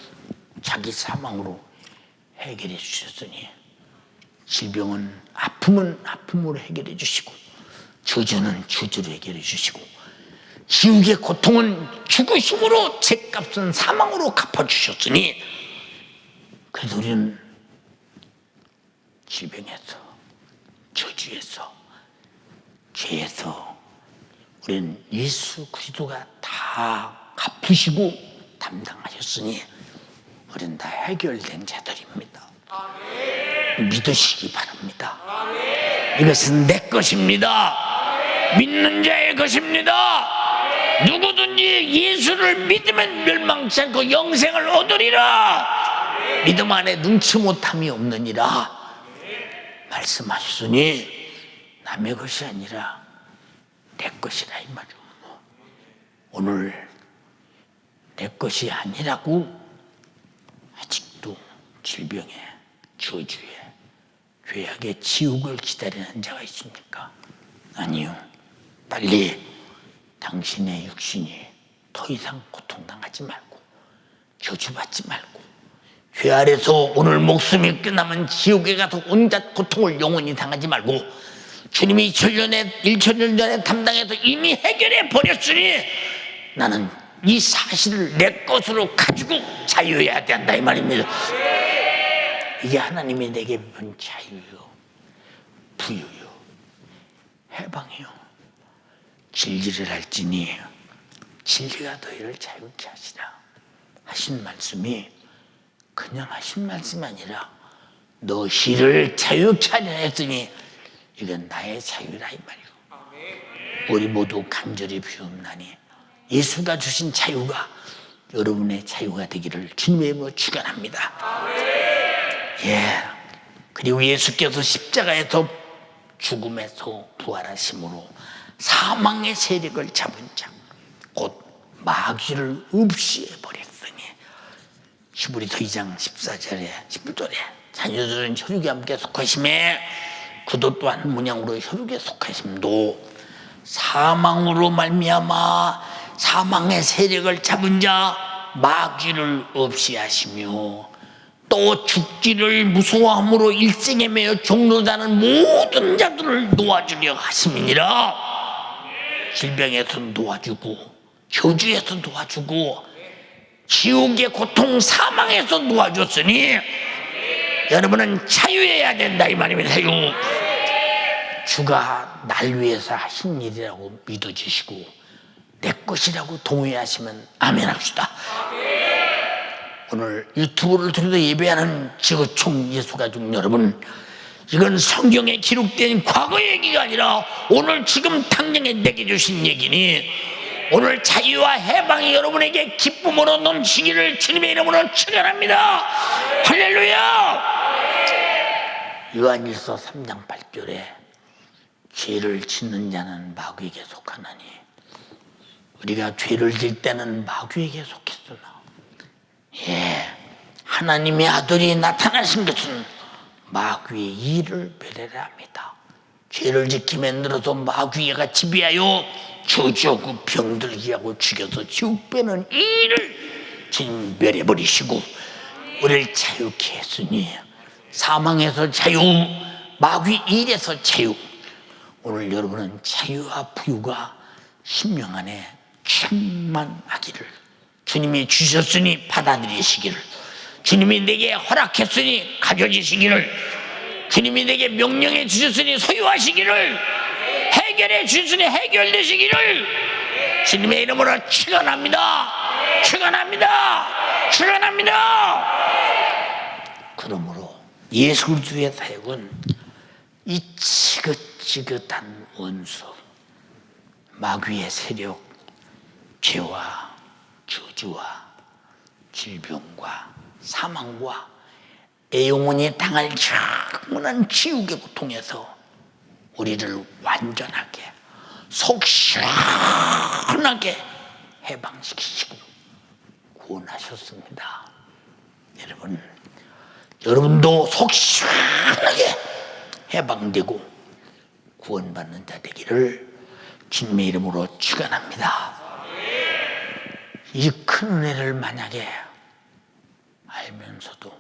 자기 사망으로 해결해 주셨으니 질병은 아픔으로 해결해 주시고 저주는 저주로 해결해 주시고 지옥의 고통은 죽으심으로 죄값은 사망으로 갚아주셨으니 그래도 우리는 질병에서 저주에서 죄에서 우리는 예수 그리스도가 다 갚으시고 담당하셨으니 우리는 다 해결된 자들입니다. 믿으시기 바랍니다. 이것은 내 것입니다. 믿는 자의 것입니다. 누구든지 예수를 믿으면 멸망치 않고 영생을 얻으리라. 믿음 안에 능치 못함이 없느니라 말씀하셨으니 남의 것이 아니라 내 것이라 이 말이오. 오늘 내 것이 아니라고 아직도 질병에 저주에 죄악의 지옥을 기다리는 자가 있습니까? 아니요. 빨리 당신의 육신이 더 이상 고통당하지 말고 저주받지 말고 죄 아래서 오늘 목숨이 끝나면 지옥에 가서 온갖 고통을 영원히 당하지 말고 주님이 1,000년 전에 담당해서 이미 해결해 버렸으니 나는 이 사실을 내 것으로 가지고 자유해야 된다 이 말입니다. 이게 하나님이 내게 본 자유요, 부유요, 해방이요. 진리를 할지니 진리가 너희를 자유케 하시라 하신 말씀이 그냥 하신 말씀이 아니라 너희를 자유케 하려 했으니 이건 나의 자유라 이 말이오. 우리 모두 간절히 비옵나니 예수가 주신 자유가 여러분의 자유가 되기를 주님의 이름으로 축원합니다. 예. 그리고 예수께서 십자가에서 죽음에서 부활하심으로 사망의 세력을 잡은 자 곧 마귀를 없이 해버렸으니 히브리서 2장 14절에 11절에 자녀들은 혈육에 함께 속하심에 그도 또한 문양으로 혈육에 속하심도 사망으로 말미암아 사망의 세력을 잡은 자 마귀를 없이 하시며 또 죽기를 무서워함으로 일생에 매여 종로자는 모든 자들을 놓아주려 하심이니라. 질병에서 놓아주고 저주에서 놓아주고 지옥의 고통 사망에서 놓아줬으니 여러분은 자유해야 된다 이 말입니다. 자유. 주가 날 위해서 하신 일이라고 믿어주시고 내 것이라고 동의하시면 아멘 합시다. 오늘 유튜브를 통해서 예배하는 지구촌 예수가족 여러분, 이건 성경에 기록된 과거 얘기가 아니라 오늘 지금 당장에 내게 주신 얘기니 오늘 자유와 해방이 여러분에게 기쁨으로 넘치기를 주님의 이름으로 축원합니다. 할렐루야. 요한일서 3장 8절에 죄를 짓는 자는 마귀에게 속하나니 우리가 죄를 질 때는 마귀에게 속했으나 예, 하나님의 아들이 나타나신 것은 마귀의 일을 멸하려 합니다. 죄를 지키며 늘어서 마귀가 지배하여 저주하고 병들게 하고 죽여서 지옥 빼는 이 일을 주님 멸해버리시고 우리를 자유케 했으니 사망에서 자유, 마귀 일에서 자유. 오늘 여러분은 자유와 부유가 심령 안에 충만하기를 주님이 주셨으니 받아들이시기를, 주님이 내게 허락했으니 가져지시기를, 주님이 내게 명령해 주셨으니 소유하시기를, 해결해 주셨으니 해결되시기를 주님의 이름으로 축원합니다. 축원합니다. 축원합니다. 그러므로 예수 그리스도의 사역은 이 지긋지긋한 원수 마귀의 세력, 죄와 저주와 질병과 사망과 영혼이 당할 영원한 지옥의 고통에서 우리를 완전하게 속 시원하게 해방시키시고 구원하셨습니다. 여러분도 속 시원하게 해방되고 구원받는 자 되기를 주님의 이름으로 축원합니다. 이 큰 은혜를 만약에 알면서도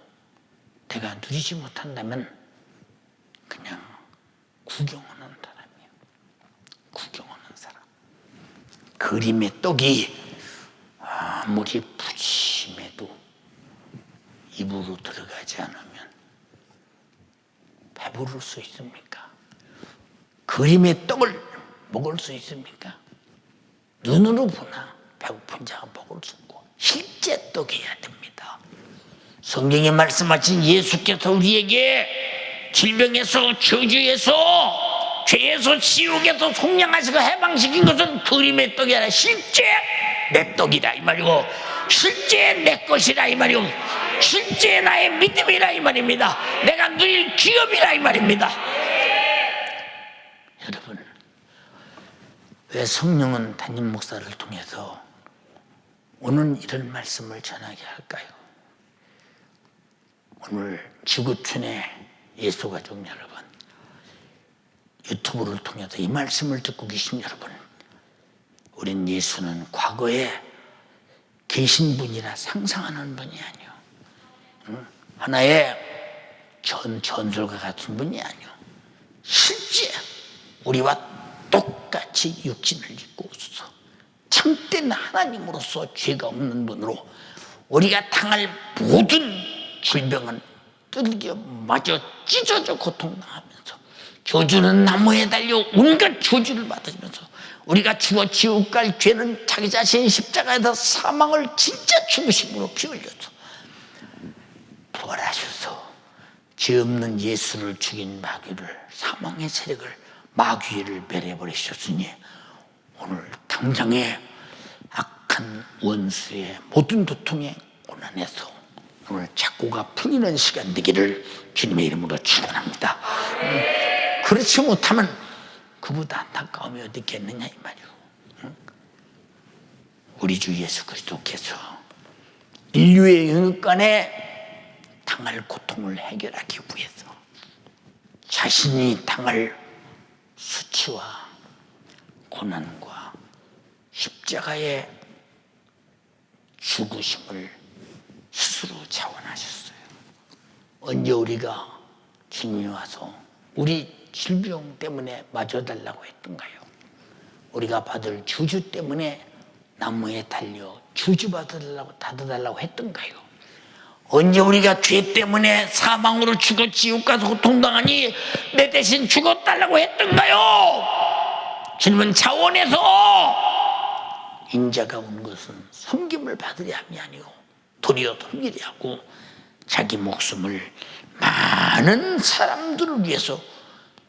내가 누리지 못한다면 그냥 구경하는 사람이에요. 구경하는 사람. 그림의 떡이 아무리 푸짐해도 입으로 들어가지 않으면 배부를 수 있습니까? 그림의 떡을 먹을 수 있습니까? 눈으로 보나 배고픈 자가 먹을 수 없고 실제 떡이어야 됩니다. 성경에 말씀하신 예수께서 우리에게 질병에서 저주에서 죄에서 지옥에서 속량하시고 해방시킨 것은 그림의 떡이 아니라 실제 내 떡이라 이 말이고 실제 내 것이라 이 말이고 실제 나의 믿음이라 이 말입니다. 내가 누릴 기업이라 이 말입니다. 여러분, 왜 성령은 담임 목사를 통해서 오늘 이런 말씀을 전하게 할까요? 오늘 지구촌의 예수가족 여러분, 유튜브를 통해서 이 말씀을 듣고 계신 여러분, 우린 예수는 과거에 계신 분이라 상상하는 분이 아니요, 하나의 전설과 같은 분이 아니요, 실제 우리와 똑같이 육신을 입고 오셔서 참된 하나님으로서 죄가 없는 분으로 우리가 당할 모든 질병은 뜯겨 맞아 찢어져 고통당하면서 저주는 나무에 달려 온갖 저주를 받으면서 우리가 죽어 지옥 갈 죄는 자기 자신이 십자가에서 사망을 진짜 죽으심으로 피 흘려서 부활하셔서 죄 없는 예수를 죽인 마귀를, 사망의 세력을, 마귀를 멸해버리셨으니 오늘 당장에 악한 원수의 모든 고통의 고난에서 오늘 착고가 풀리는 시간 되기를 주님의 이름으로 축원합니다. 그렇지 못하면 그보다 안타까움이 어디 있겠느냐 이 말이오. 우리 주 예수 그리스도께서 인류의 영육간에 당할 고통을 해결하기 위해서 자신이 당할 수치와 고난과 십자가의 죽으심을 스스로 자원하셨어요. 언제 우리가 주님이 와서 우리 질병 때문에 맞아달라고 했던가요? 우리가 받을 주주 때문에 나무에 달려 주주 받아달라고 했던가요? 언제 우리가 죄 때문에 사망으로 죽어 지옥 가서 고통당하니 내 대신 죽어달라고 했던가요? 주님은 자원해서 인자가 온 것은 섬김을 받으려 함이 아니오 도리어 섬기려 하고 자기 목숨을 많은 사람들을 위해서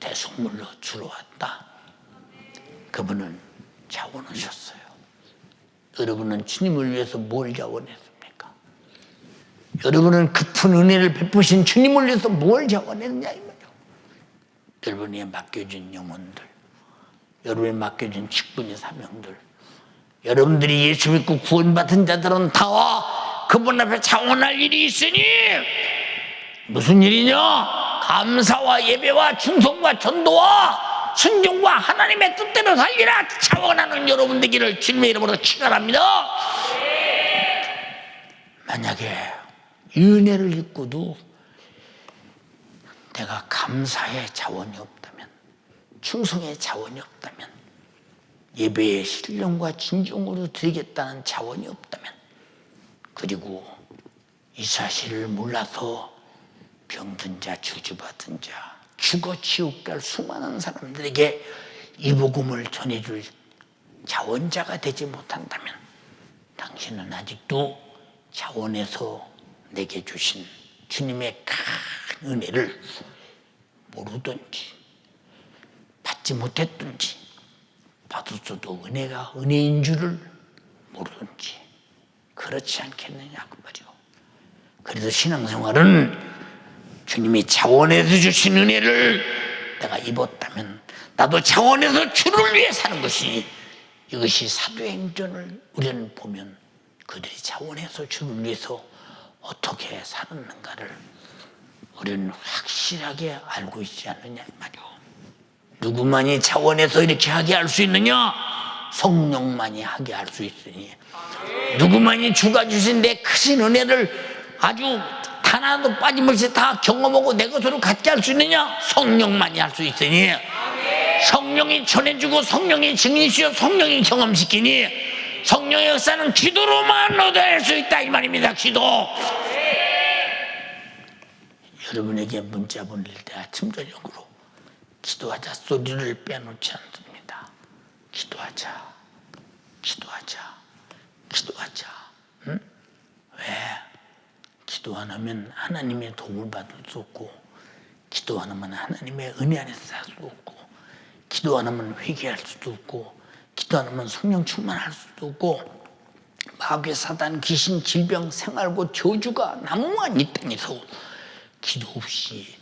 대속물로 주러 왔다. 그분은 자원하셨어요. 여러분은 주님을 위해서 뭘 자원했습니까? 여러분은 깊은 은혜를 베푸신 주님을 위해서 뭘 자원했냐 이 말이에요. 여러분이 맡겨진 영혼들, 여러분이 맡겨진 직분의 사명들, 여러분들이 예수 믿고 구원받은 자들은 다 그분 앞에 자원할 일이 있으니 무슨 일이냐? 감사와 예배와 충성과 전도와 순종과 하나님의 뜻대로 살리라 자원하는 여러분 되기를 주님의 이름으로 축원합니다. 만약에 은혜를 입고도 내가 감사의 자원이 없다면, 충성의 자원이 없다면, 예배의 신령과 진정으로 드리겠다는 자원이 없다면, 그리고 이 사실을 몰라서 병든 자, 주주받은 자, 죽어 지옥 갈 수많은 사람들에게 이 복음을 전해줄 자원자가 되지 못한다면 당신은 아직도 자원에서 내게 주신 주님의 큰 은혜를 모르든지 받지 못했든지 받았어도 은혜가 은혜인 줄을 모르든지 그렇지 않겠느냐 그 말이요. 그래서 신앙생활은 주님이 자원해서 주신 은혜를 내가 입었다면 나도 자원해서 주를 위해 사는 것이, 이것이 사도행전을 우리는 보면 그들이 자원해서 주를 위해서 어떻게 살았는가를 우리는 확실하게 알고 있지 않느냐 이 말이오. 누구만이 차원에서 이렇게 하게 할 수 있느냐? 성령만이 하게 할 수 있으니. 누구만이 주가 주신 내 크신 은혜를 아주 단 하나도 빠짐없이 다 경험하고 내 것으로 갖게 할 수 있느냐? 성령만이 할 수 있으니. 성령이 전해주고 성령이 증인이시여 성령이 경험시키니 성령의 역사는 기도로만 얻어낼 수 있다 이 말입니다. 기도. 여러분에게 문자 보낼 때 아침 저녁으로 기도하자 소리를 빼놓지 않습니다. 기도하자, 기도하자, 기도하자. 응? 왜? 기도 안 하면 하나님의 도움을 받을 수 없고, 기도 안 하면 하나님의 은혜 안에서 살 수 없고, 기도 안 하면 회개할 수도 없고, 기도 안 하면 성령 충만할 수도 없고, 마귀, 사단, 귀신, 질병, 생활고 저주가 난무한 이 땅에서 기도 없이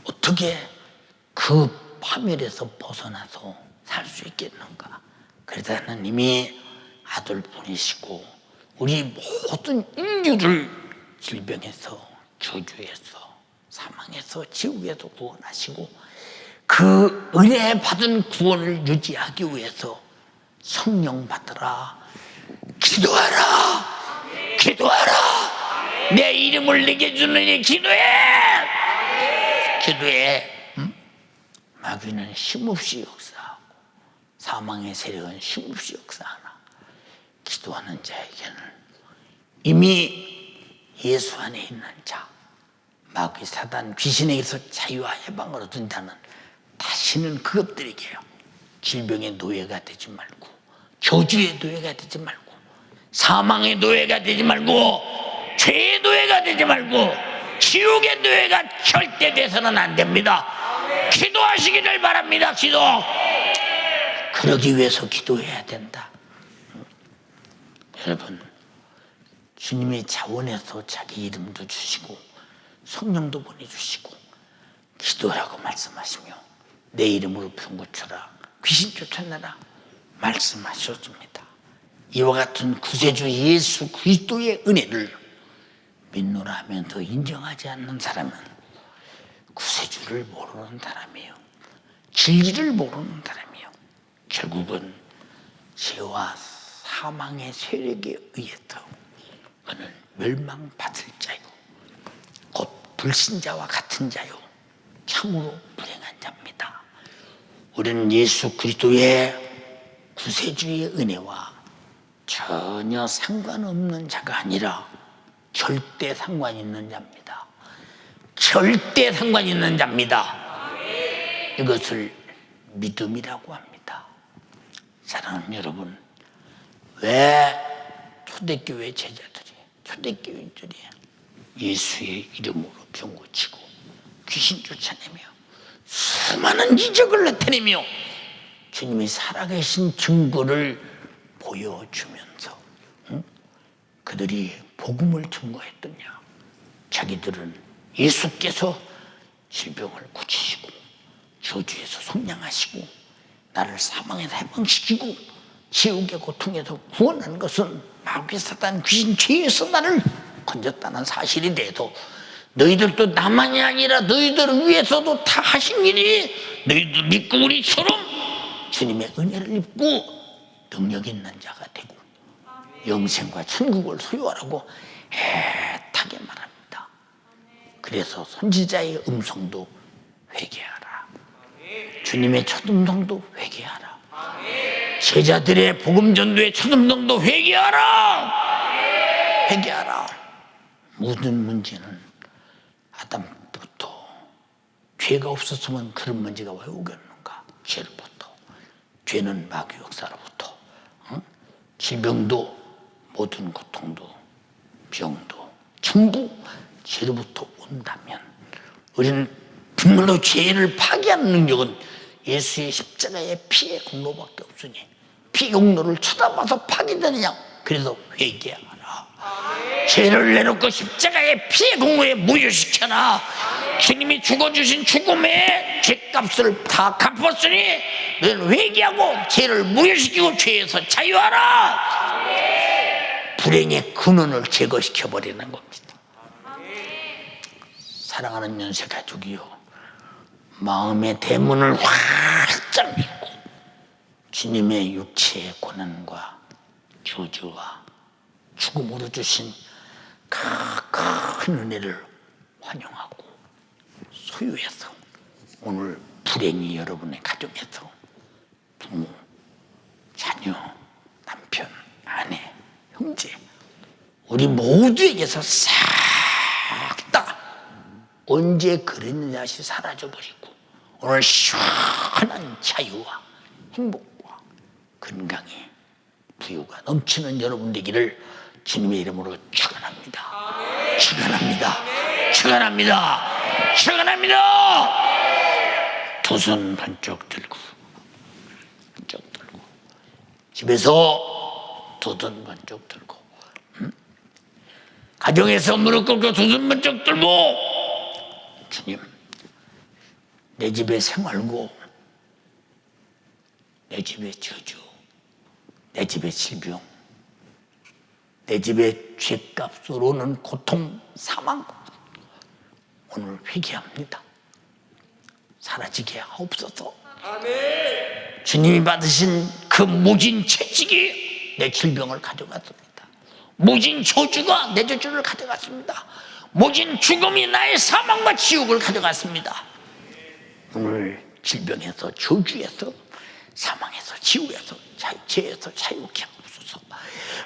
어떻게 그 파멸에서 벗어나서 살 수 있겠는가? 그래서 하나님이 아들 보내시고 우리 모든 인류를 질병에서, 저주에서, 사망에서, 지옥에서 구원하시고 그 은혜 받은 구원을 유지하기 위해서 성령 받으라, 기도하라, 기도하라, 내 이름을 내게 주느니 기도해, 기도해. 마귀는 힘없이 역사하고 사망의 세력은 힘없이 역사하나 기도하는 자에게는 이미 예수 안에 있는 자, 마귀, 사단, 귀신에게서 자유와 해방을 얻은 자는 다시는 그것들에게요 질병의 노예가 되지 말고, 저주의 노예가 되지 말고, 사망의 노예가 되지 말고, 죄의 노예가 되지 말고, 지옥의 노예가 절대 돼서는 안 됩니다. 기도하시기를 바랍니다. 기도. 그러기 위해서 기도해야 된다. 여러분, 주님이 자원해서 자기 이름도 주시고 성령도 보내주시고 기도라고 말씀하시며 내 이름으로 병 고쳐라, 귀신 쫓아내라 말씀하셨습니다. 이와 같은 구세주 예수 그리스도의 은혜를 믿노라 하면서 인정하지 않는 사람은 구세주를 모르는 사람이에요. 진리를 모르는 사람이에요. 결국은 죄와 사망의 세력에 의해서 그는 멸망받을 자요, 곧 불신자와 같은 자요, 참으로 불행한 자입니다. 우리는 예수 그리스도의 구세주의 은혜와 전혀 상관없는 자가 아니라 절대 상관 있는 자입니다. 절대 상관 있는 자입니다. 이것을 믿음이라고 합니다. 사랑하는 여러분, 왜 초대교회 제자들이, 초대교인들이 예수의 이름으로 병 고치고 귀신 쫓아내며 수많은 기적을 나타내며 주님이 살아계신 증거를 보여주면서 그들이 복음을 증거했더냐? 자기들은 예수께서 질병을 고치시고 저주에서 속량하시고 나를 사망에서 해방시키고 지옥의 고통에서 구원하는 것은 마귀, 사단, 귀신, 죄에서 나를 건졌다는 사실이 돼도 너희들도 나만이 아니라 너희들을 위해서도 다 하신 일이 너희들 믿고 우리처럼 주님의 은혜를 입고 능력 있는 자가 되고 영생과 천국을 소유하라고 애타게 말합니다. 그래서 선지자의 음성도 회개하라, 주님의 첫 음성도 회개하라, 제자들의 복음 전도의 첫 음성도 회개하라, 회개하라. 모든 문제는 아담부터 죄가 없었으면 그런 문제가 왜 오겠는가? 죄로부터, 죄는 마귀 역사로부터, 질병도 모든 고통도 병도 전부 죄로부터 온다면 우리는 정말로 죄를 파괴하는 능력은 예수의 십자가의 피의 공로밖에 없으니 피 공로를 쳐다봐서 파괴되느냐? 그래서 회개하라. 죄를 내놓고 십자가의 피의 공로에 무효시켜라. 주님이 죽어주신 죽음의 죄값을 다 갚았으니 너는 회개하고 죄를 무효시키고 죄에서 자유하라. 불행의 근원을 제거시켜버리는 겁니다. 사랑하는 연세 가족이요, 마음의 대문을 활짝 열고 주님의 육체의 고난과 저주와 죽음으로 주신 큰 은혜를 환영하고 소유해서 오늘 불행히 여러분의 가정에서 부모, 자녀, 남편, 아내, 형제 우리 모두에게서 싹 다 언제 그랬느냐 하시 사라져버리고 오늘 시원한 자유와 행복과 건강의 부유가 넘치는 여러분 되기를 주님의 이름으로 축원합니다. 축원합니다. 축원합니다. 축원합니다. 두 손 번쩍 들고 집에서 두 손 번쩍 들고 가정에서 무릎 꿇고 두 손 번쩍 들고 주님 내 집의 생활고 내 집의 저주 내 집의 질병 내 집의 죄값으로 오는 고통 사망 오늘 회개합니다. 사라지게 하옵소서. 아멘. 주님이 받으신 그 모진 채찍이 내 질병을 가져갔습니다. 모진 저주가 내 저주를 가져갔습니다. 모진 죽음이 나의 사망과 지옥을 가져갔습니다. 오늘 질병에서 저주에서 사망에서 지옥에서 죄에서 자유케 하옵소서.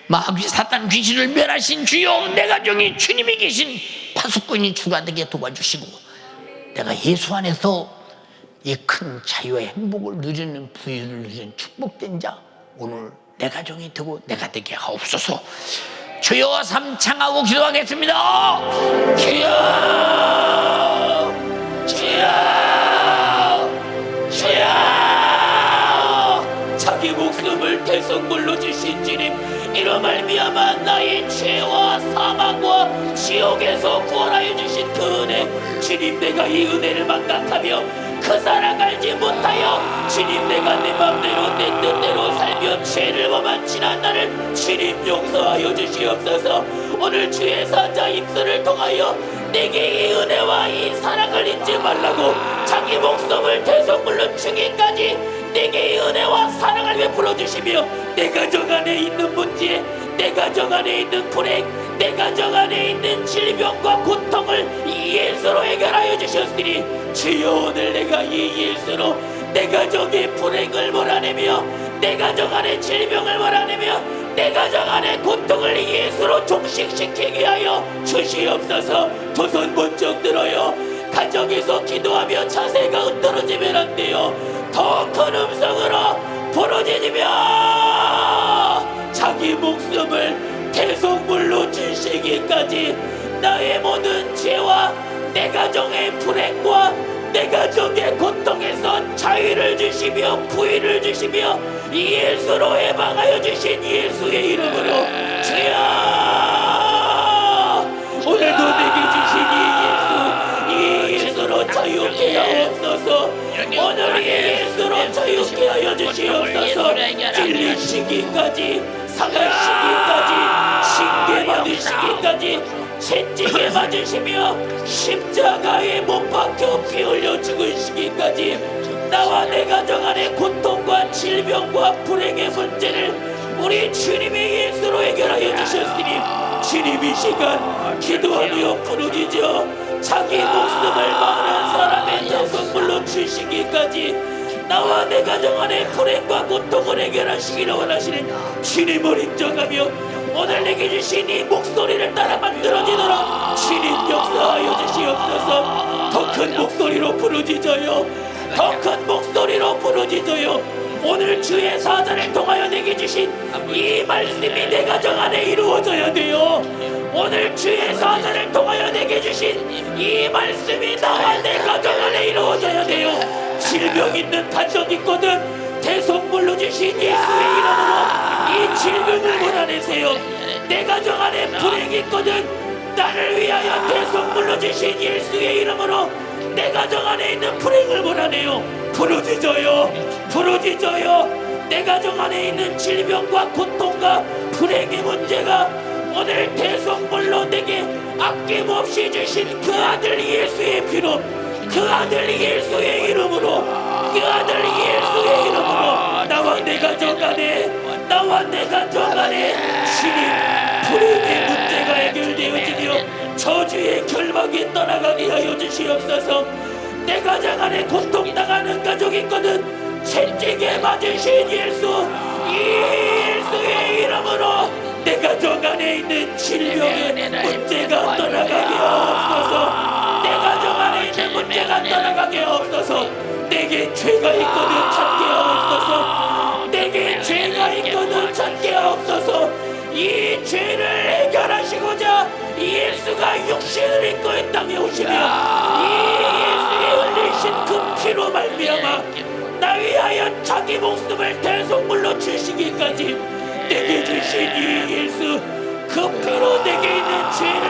마귀 사탄 귀신을 멸하신 주여 내 가정이 주님이 계신 파수꾼이 주가 되게 도와주시고 내가 예수 안에서 이 큰 자유의 행복을 누리는 부유를 누리는 축복된 자 오늘 내 가정이 되고 내가 되게 하옵소서. 주여 삼창하고 기도하겠습니다. 주여 주여 주여 자기 목숨을 대성물로 주신 주님 이로 말미암아 나의 죄와 사망과 지옥에서 구원하여 주신 그 은혜 주님 내가 이 은혜를 망각하며 그 사랑 알지 못하여 주님 내가 내 맘대로 내 뜻대로 살며 죄를 범한 지난 날을 주님 용서하여 주시옵소서. 오늘 주의 사자 입술을 통하여 내게 이 은혜와 이 사랑을 잊지 말라고 자기 목숨을 대성물로 주기까지 내게 이 은혜와 사랑을 베풀어 주시며 내 가정 안에 있는 문제 내 가정 안에 있는 불행 내 가정 안에 있는 질병과 고통을 이 예수로 해결하여 주셨으니 주여 오늘 내가 이 예수로 내 가정의 불행을 몰아내며 내 가정 안에 질병을 몰아내며 내 가정 안에 고통을 이 예수로 종식시키게 하여 주시옵소서. 두 손 번쩍 들어요. 가정에서 기도하며 자세가 흩어지면 안 돼요. 더 큰 음성으로 부르짖으며 자기 목숨을 대속물로 주시기까지 나의 모든 죄와 내 가정의 불행과 내 가정의 고통에서 자유를 주시며 부위를 주시며 예수로 해방하여 주신 예수의 이름으로 주여 오늘도 내게 주신 이 예수로 자유케 하옵소서. 오늘 이 예수로 자유케 하여 주시옵소서. 찔린 시기까지 상할 시기까지 징계 받은 시기까지 채찍에 맞으시며 십자가에 못 박혀 피 흘려 죽은 시기까지 나와 내 가정 안의 고통과 질병과 불행의 문제를 우리 주님의 예수로 해결하여 주셨으니 주님 이 시간 기도하며 부르짖어 자기 목숨을 많은 사람의 대성물로 주시기까지 나와 내 가정 안의 불행과 고통을 해결하시기를 원하시는 주님을 인정하며 오늘 내게 주신 이 목소리를 따라 만들어지도록 주님 역사하여 주시옵소서. 더 큰 목소리로 부르짖어요. 더 큰 목소리로 부르짖어요. 오늘 주의 사자를 통하여 내게 주신 이 말씀이 내 가정 안에 이루어져야 돼요. 오늘 주의 사자를 통하여 내게 주신 이 말씀이 나와 내 가정 안에 이루어져야 돼요. 질병 있는 가정 있거든 대속물로 주신 예수의 이름으로 이 질병을 몰아내세요. 내 가정 안에 불행이 있거든 나를 위하여 대속물로 주신 예수의 이름으로 내 가정 안에 있는 불행을 몰아내요. 부르짖어요. 부르짖어요. 내 가정 안에 있는 질병과 고통과 불행의 문제가 오늘 대속물로 내게 아낌없이 주신 그 아들 예수의 피로 그 아들 예수의 이름으로, 그 아들 예수의 이름으로 나와 내 가정 안에, 나와 내 가정 안에 신임 불행의 문제가 해결되어지며 저주의 결박이 떠나가게 하여 주시옵소서. 내 가정 안에 고통당하는 가족이 있거든 채찍에 맞으신 예수, 이 예수의 이름으로 내 가정 안에 있는 질병의 문제가 떠나가게 하옵소서. 내 가정 안에 있는 문제가 떠나가게 하옵소서. 내게 죄가 있거든 찾게 하옵소서. 내게 죄가 있거든 찾게 하옵소서. 이 죄를 해결하시고자 예수가 육신을 입고 이 땅에 오시며 이 예수의 흘리신 그 피로 말미암아 나 위하여 자기 목숨을 대속물로 주시기까지 내게 주신 이 예수, 그 피로 내게 있는 죄를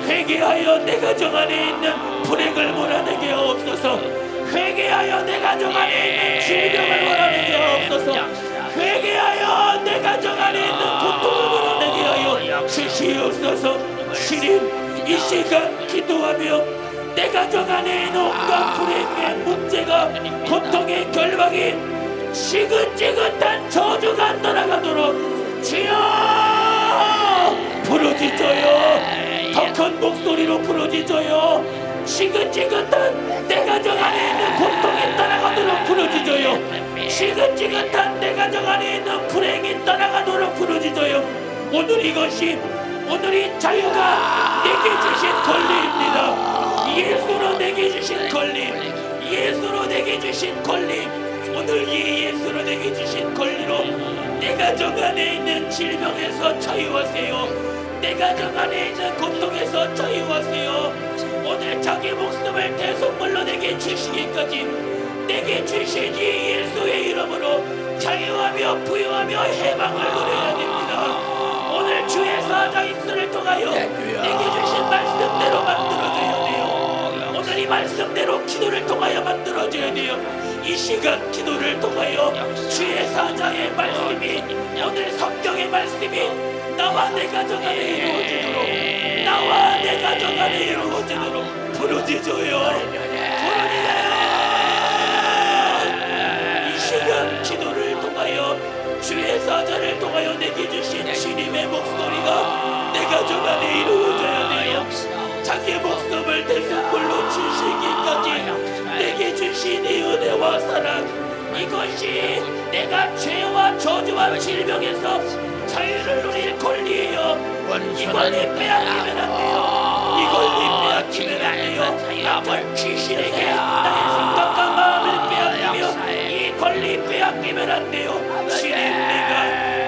회개하여 내 가정 안에 있는 불행을 몰아내게 하옵소서. 회개하여 내 가정 안에 있는 질병을 몰아내게 하옵소서. 회개하여 내 가정 안에 있는 고통을 몰아내게 하여 주시옵소서. 주님, 이 시간 기도하며 내 가정 안에 있는 온갖 불행의 문제가, 고통의 결박이, 지긋지긋한 저주가 떠나가도록 주여 부르짖어요. 더 큰 목소리로 부르짖어요. 지긋지긋한 내 가정 안에 있는 고통이 떠나가도록 부르짖어요. 지긋지긋한 내 가정 안에 있는 불행이 떠나가도록 부르짖어요. 오늘 이것이, 오늘 이 자유가 내게 주신 권리입니다. 예수로 내게 주신 권리, 예수로 내게 주신 권리, 오늘 이 예수로 내게 주신 권리로 내 가정 안에 있는 질병에서 자유하세요. 내 가정 안에 있는 고통에서 자유하세요. 오늘 자기 목숨을 대속물로 내게 주시기까지 내게 주신 이 예수의 이름으로 자유하며 부유하며 해방을 누려야 됩니다. 오늘 주의 사자 입술을 통하여 내게 주신 말씀대로 만들어져야 돼요. 오늘 이 말씀대로 기도를 통하여 만들어져야 돼요. 이 시간 기도를 통하여 주의 사자의 말씀이, 오늘 성경의 말씀이 나와 내 가정 안에 이루어지도록, 나와 내 가정 안에 이루어지도록 부르짖어요. 이 시간 기도를 통하여 주의 사자를 통하여 내게 주신 주님의 목소리가 내 가정 안에 이루어져야 돼요. 자기 목숨을 대속물로 주시기까지 내게 주신 이 은혜와 사랑, 이것이 내가 죄와 저주와 질병에서 자유를 누릴 권리예요. 이 권리 빼앗기면 안 돼요. 이 권리 빼앗기면 안 돼요. 어떤 귀신에게 나의 생각과 마음을 빼앗기며 이 권리 빼앗기면 안 돼요. 주님, 내가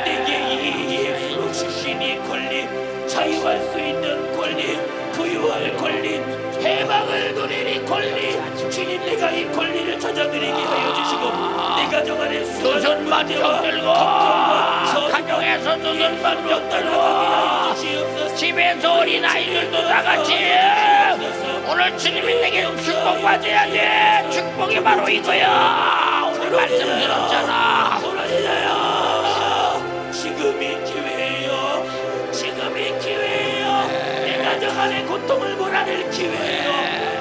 내게 이 예수로 주신 이 권리, 자유할 수 있는 권리, 부유할 권리, 해방을 누릴 이 권리, 주님, 내가 이 권리를 찾아드리게 하여 주시고 내 가정 안에 수많은 문제와 걱정과 가정에서 두손만 들고 집에서 어린 아이들도 다같이 오늘 주님이 내게 축복받아야 돼. 축복이 바로 이거야. 오늘 말씀 들었잖아. 지금이 기회예요. 지금이 기회예요. 내 가정 안에 고통을 몰아낼 기회예요.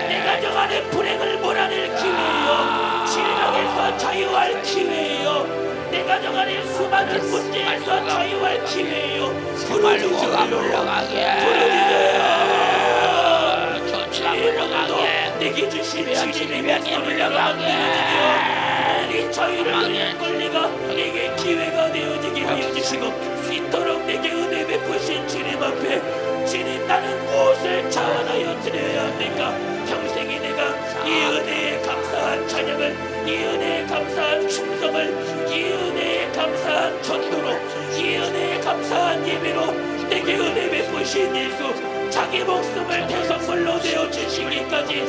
내 가정 안에 불행을 몰아낼 기회예요. 질병에서 자유할 기회예요. 내 가정 안에 수많은 문제에서 자유할 기회예요. 부르짖어요. 내게 주신 주님의 목소리가 만들어지며 이 자유를 누리는 권리가 내게 기회가 되어지게 하여 주시고 이토록 내게 은혜 베푸신 주님 앞에, 주님, 나는 무엇을 자원하여 드려야 합니까? 평생이 내가 이 은혜에 감사한 찬양을, 이 은혜에 감사한 충성을, 이 은혜에 감사한 전도로, 이 은혜에 감사한 예배로 내게 은혜 베푸신 예수, 자기 목숨을 대성물로 내어주시기까지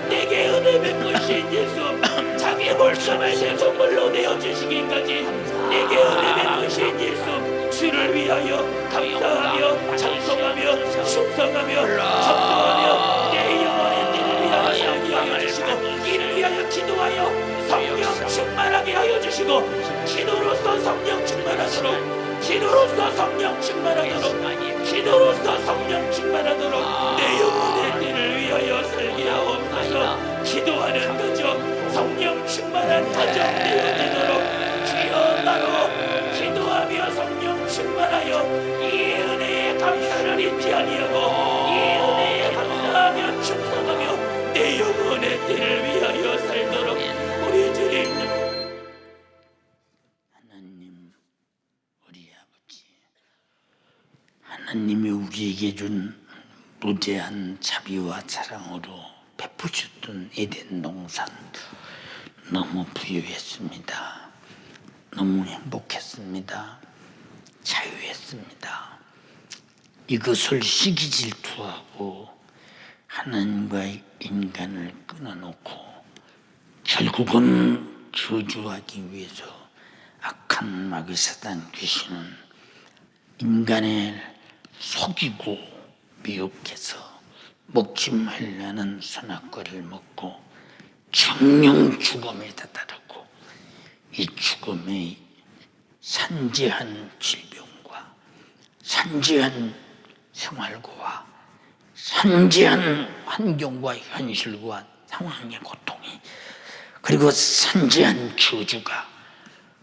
내게 은혜 베푸신 예수, 자기 목숨을 대성물로 내어주시기까지 내게 은혜 베푸신 예수, 주를 위하여 감사하며 찬송하며 충성하며 전도하며 내 영혼의 일을 위하여 살게 하여 주시고 이를 위하여 기도하여 성령 충만하게 하여 주시고 기도로서 성령 충만하도록, 기도로서 성령 충만하도록, 너로서 성령 충만하도록 내 영혼의 띠를 위하여 살게 하옵소서. 기도하는 거죠. 성령 충만한 가정 되어지도록 주여 나로 기도하며 성령 충만하여 이 은혜에 감사를 잊지 아니하고 이 은혜에 감사하며 충성하며 내 영혼의 띠를 위하여 살도록 우리 주님. 하나님, 우리 아버지, 하나님이 우리에게 준 무제한 자비와 사랑으로 베푸셨던 에덴 동산 너무 부유했습니다. 너무 행복했습니다. 자유했습니다. 이것을 시기 질투하고 하나님과 인간을 끊어놓고 결국은 저주하기 위해서 악한 마귀 사단 귀신은 인간을 속이고 미혹해서 먹지 말라는 선악과를 먹고 정령 죽음에 다다르고 이 죽음의 산재한 질병과 산재한 생활과 산재한 환경과 현실과 상황의 고통이 그리고 산재한 저주가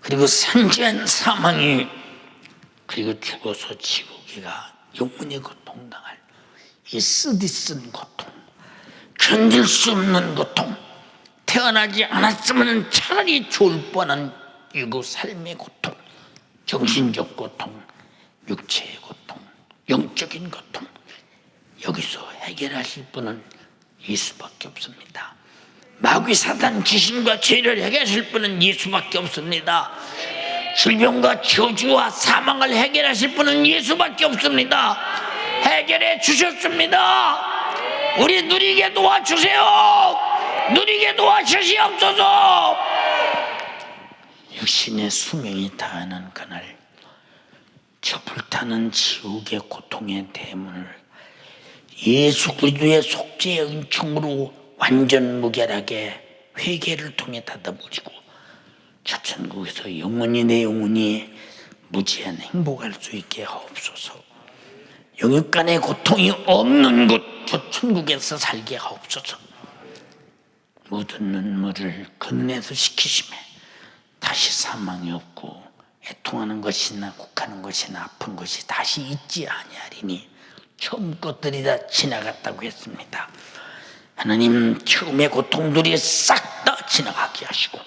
그리고 산재한 사망이 그리고 죽어서 지옥이가 영원히 고통당할 이 쓰디쓴 고통, 견딜 수 없는 고통, 태어나지 않았으면 차라리 좋을 뻔한 이거 삶의 고통, 정신적 고통, 육체의 고통, 영적인 고통, 여기서 해결하실 분은 예수밖에 없습니다. 마귀 사단 귀신과 죄를 해결하실 분은 예수밖에 없습니다. 질병과 저주와 사망을 해결하실 분은 예수밖에 없습니다. 해결해 주셨습니다. 우리 누리게 도와주세요. 누리게 도와주시옵소서. 역시 내 수명이 다하는 그날 저 불타는 지옥의 고통의 대문을 예수 그리스도의 속죄의 은총으로 완전 무결하게 회개를 통해 닫아버리고 저 천국에서 영원히 내 영혼이 무지한 행복할 수 있게 하옵소서. 영육간의 고통이 없는 곳 저 천국에서 살게 하옵소서. 모든 눈물을 건네서 식히심에 다시 사망이 없고 애통하는 것이나 곡하는 것이나 아픈 것이 다시 있지 아니하리니 처음 것들이 다 지나갔다고 했습니다. 하나님 처음의 고통들이 싹 다 지나가게 하시고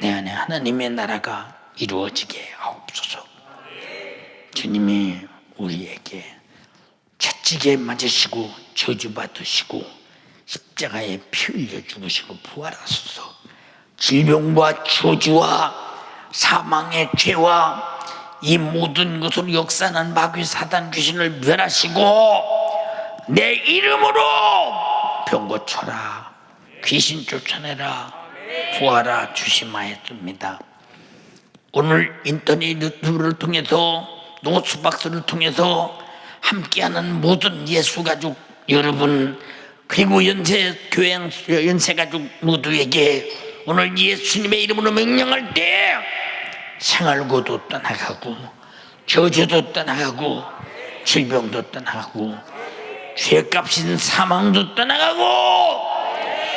내 안에 하나님의 나라가 이루어지게 하옵소서. 주님이 우리에게 채찍에 맞으시고 저주받으시고 십자가에 피 흘려 죽으시고 부활하소서. 질병과 저주와 사망의 죄와 이 모든 것으로 역사하는 마귀 사단 귀신을 멸하시고 내 이름으로 병 고쳐라, 귀신 쫓아내라, 구하라 주심하였습니다. 오늘 인터넷 유튜브를 통해서 노스박스를 통해서 함께하는 모든 예수가족 여러분 그리고 연세가족 모두에게 오늘 예수님의 이름으로 명령할 때 생활고도 떠나가고 저주도 떠나가고 질병도 떠나가고 죄값인 사망도 떠나가고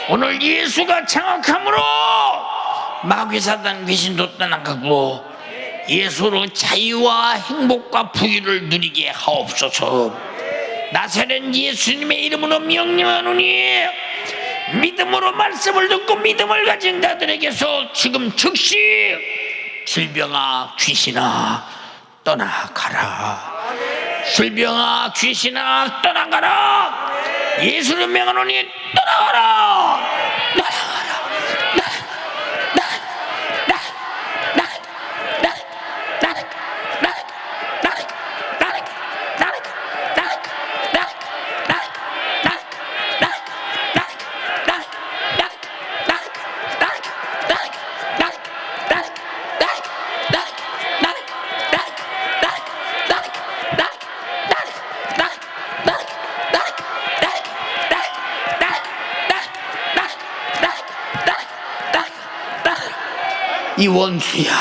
오늘 예수가 장악함으로 마귀사단 귀신도 떠나가고 예수로 자유와 행복과 부유를 누리게 하옵소서. 나사렛 예수님의 이름으로 명령하노니 믿음으로 말씀을 듣고 믿음을 가진 자들에게서 지금 즉시 질병아 귀신아 떠나가라. 질병아 귀신아 떠나가라. 예수를 명하노니 떠나가라. 이 원수야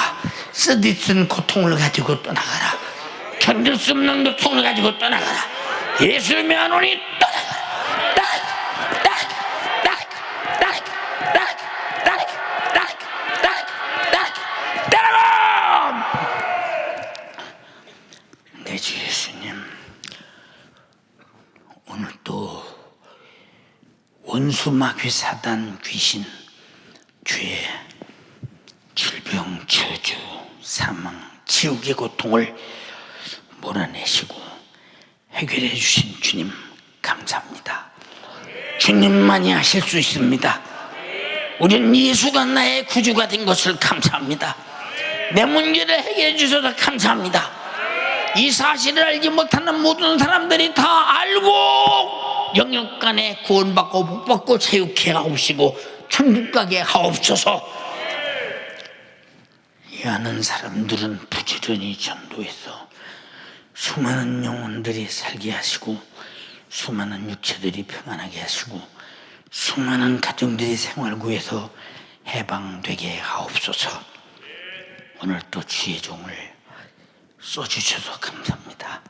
쓰디쓴 고통을 가지고 떠나가라. 견딜 수 없는 고통을 가지고 떠나가라. 예수 명하노니 떠나가라. 내 주 예수님, 오늘 또 원수 마귀 사단 귀신 죄 질병 저주 사망 지옥의 고통을 몰아내시고 해결해 주신 주님 감사합니다. 주님만이 하실 수 있습니다. 우리는 예수가 나의 구주가 된 것을 감사합니다. 내 문제를 해결해 주셔서 감사합니다. 이 사실을 알지 못하는 모든 사람들이 다 알고 영역간에 구원받고 복받고 자유케 하옵시고 천국 가게 하옵소서. 이 아는 사람들은 부지런히 전도해서 수많은 영혼들이 살게 하시고 수많은 육체들이 평안하게 하시고 수많은 가정들이 생활구에서 해방되게 하옵소서. 오늘 또 주의 종을 써주셔서 감사합니다.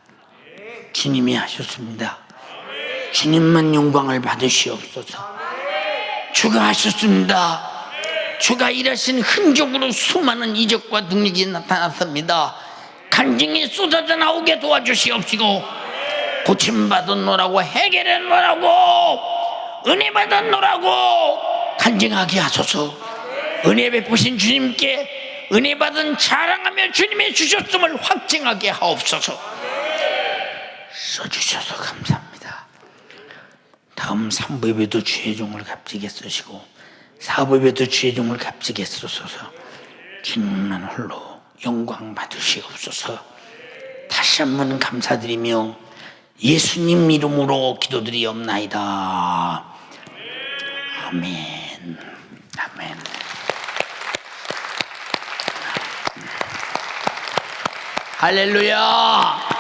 주님이 하셨습니다. 주님만 영광을 받으시옵소서. 주가 하셨습니다. 주가 일하신 흔적으로 수많은 이적과 능력이 나타났습니다. 간증이 쏟아져 나오게 도와주시옵시고 고침받았노라고 해결했노라고 은혜 받았노라고 간증하게 하소서. 은혜 베푸신 주님께 은혜 받은 자랑하며 주님의 주셨음을 확증하게 하옵소서. 써주셔서 감사합니다. 다음 3부에도 주의 종을 값지게 쓰시고 4부에도 주의 종을 값지게 쓰소서. 주님만 홀로 영광 받으시옵소서. 다시 한번 감사드리며 예수님 이름으로 기도드리옵나이다. 아멘. 아멘. 할렐루야.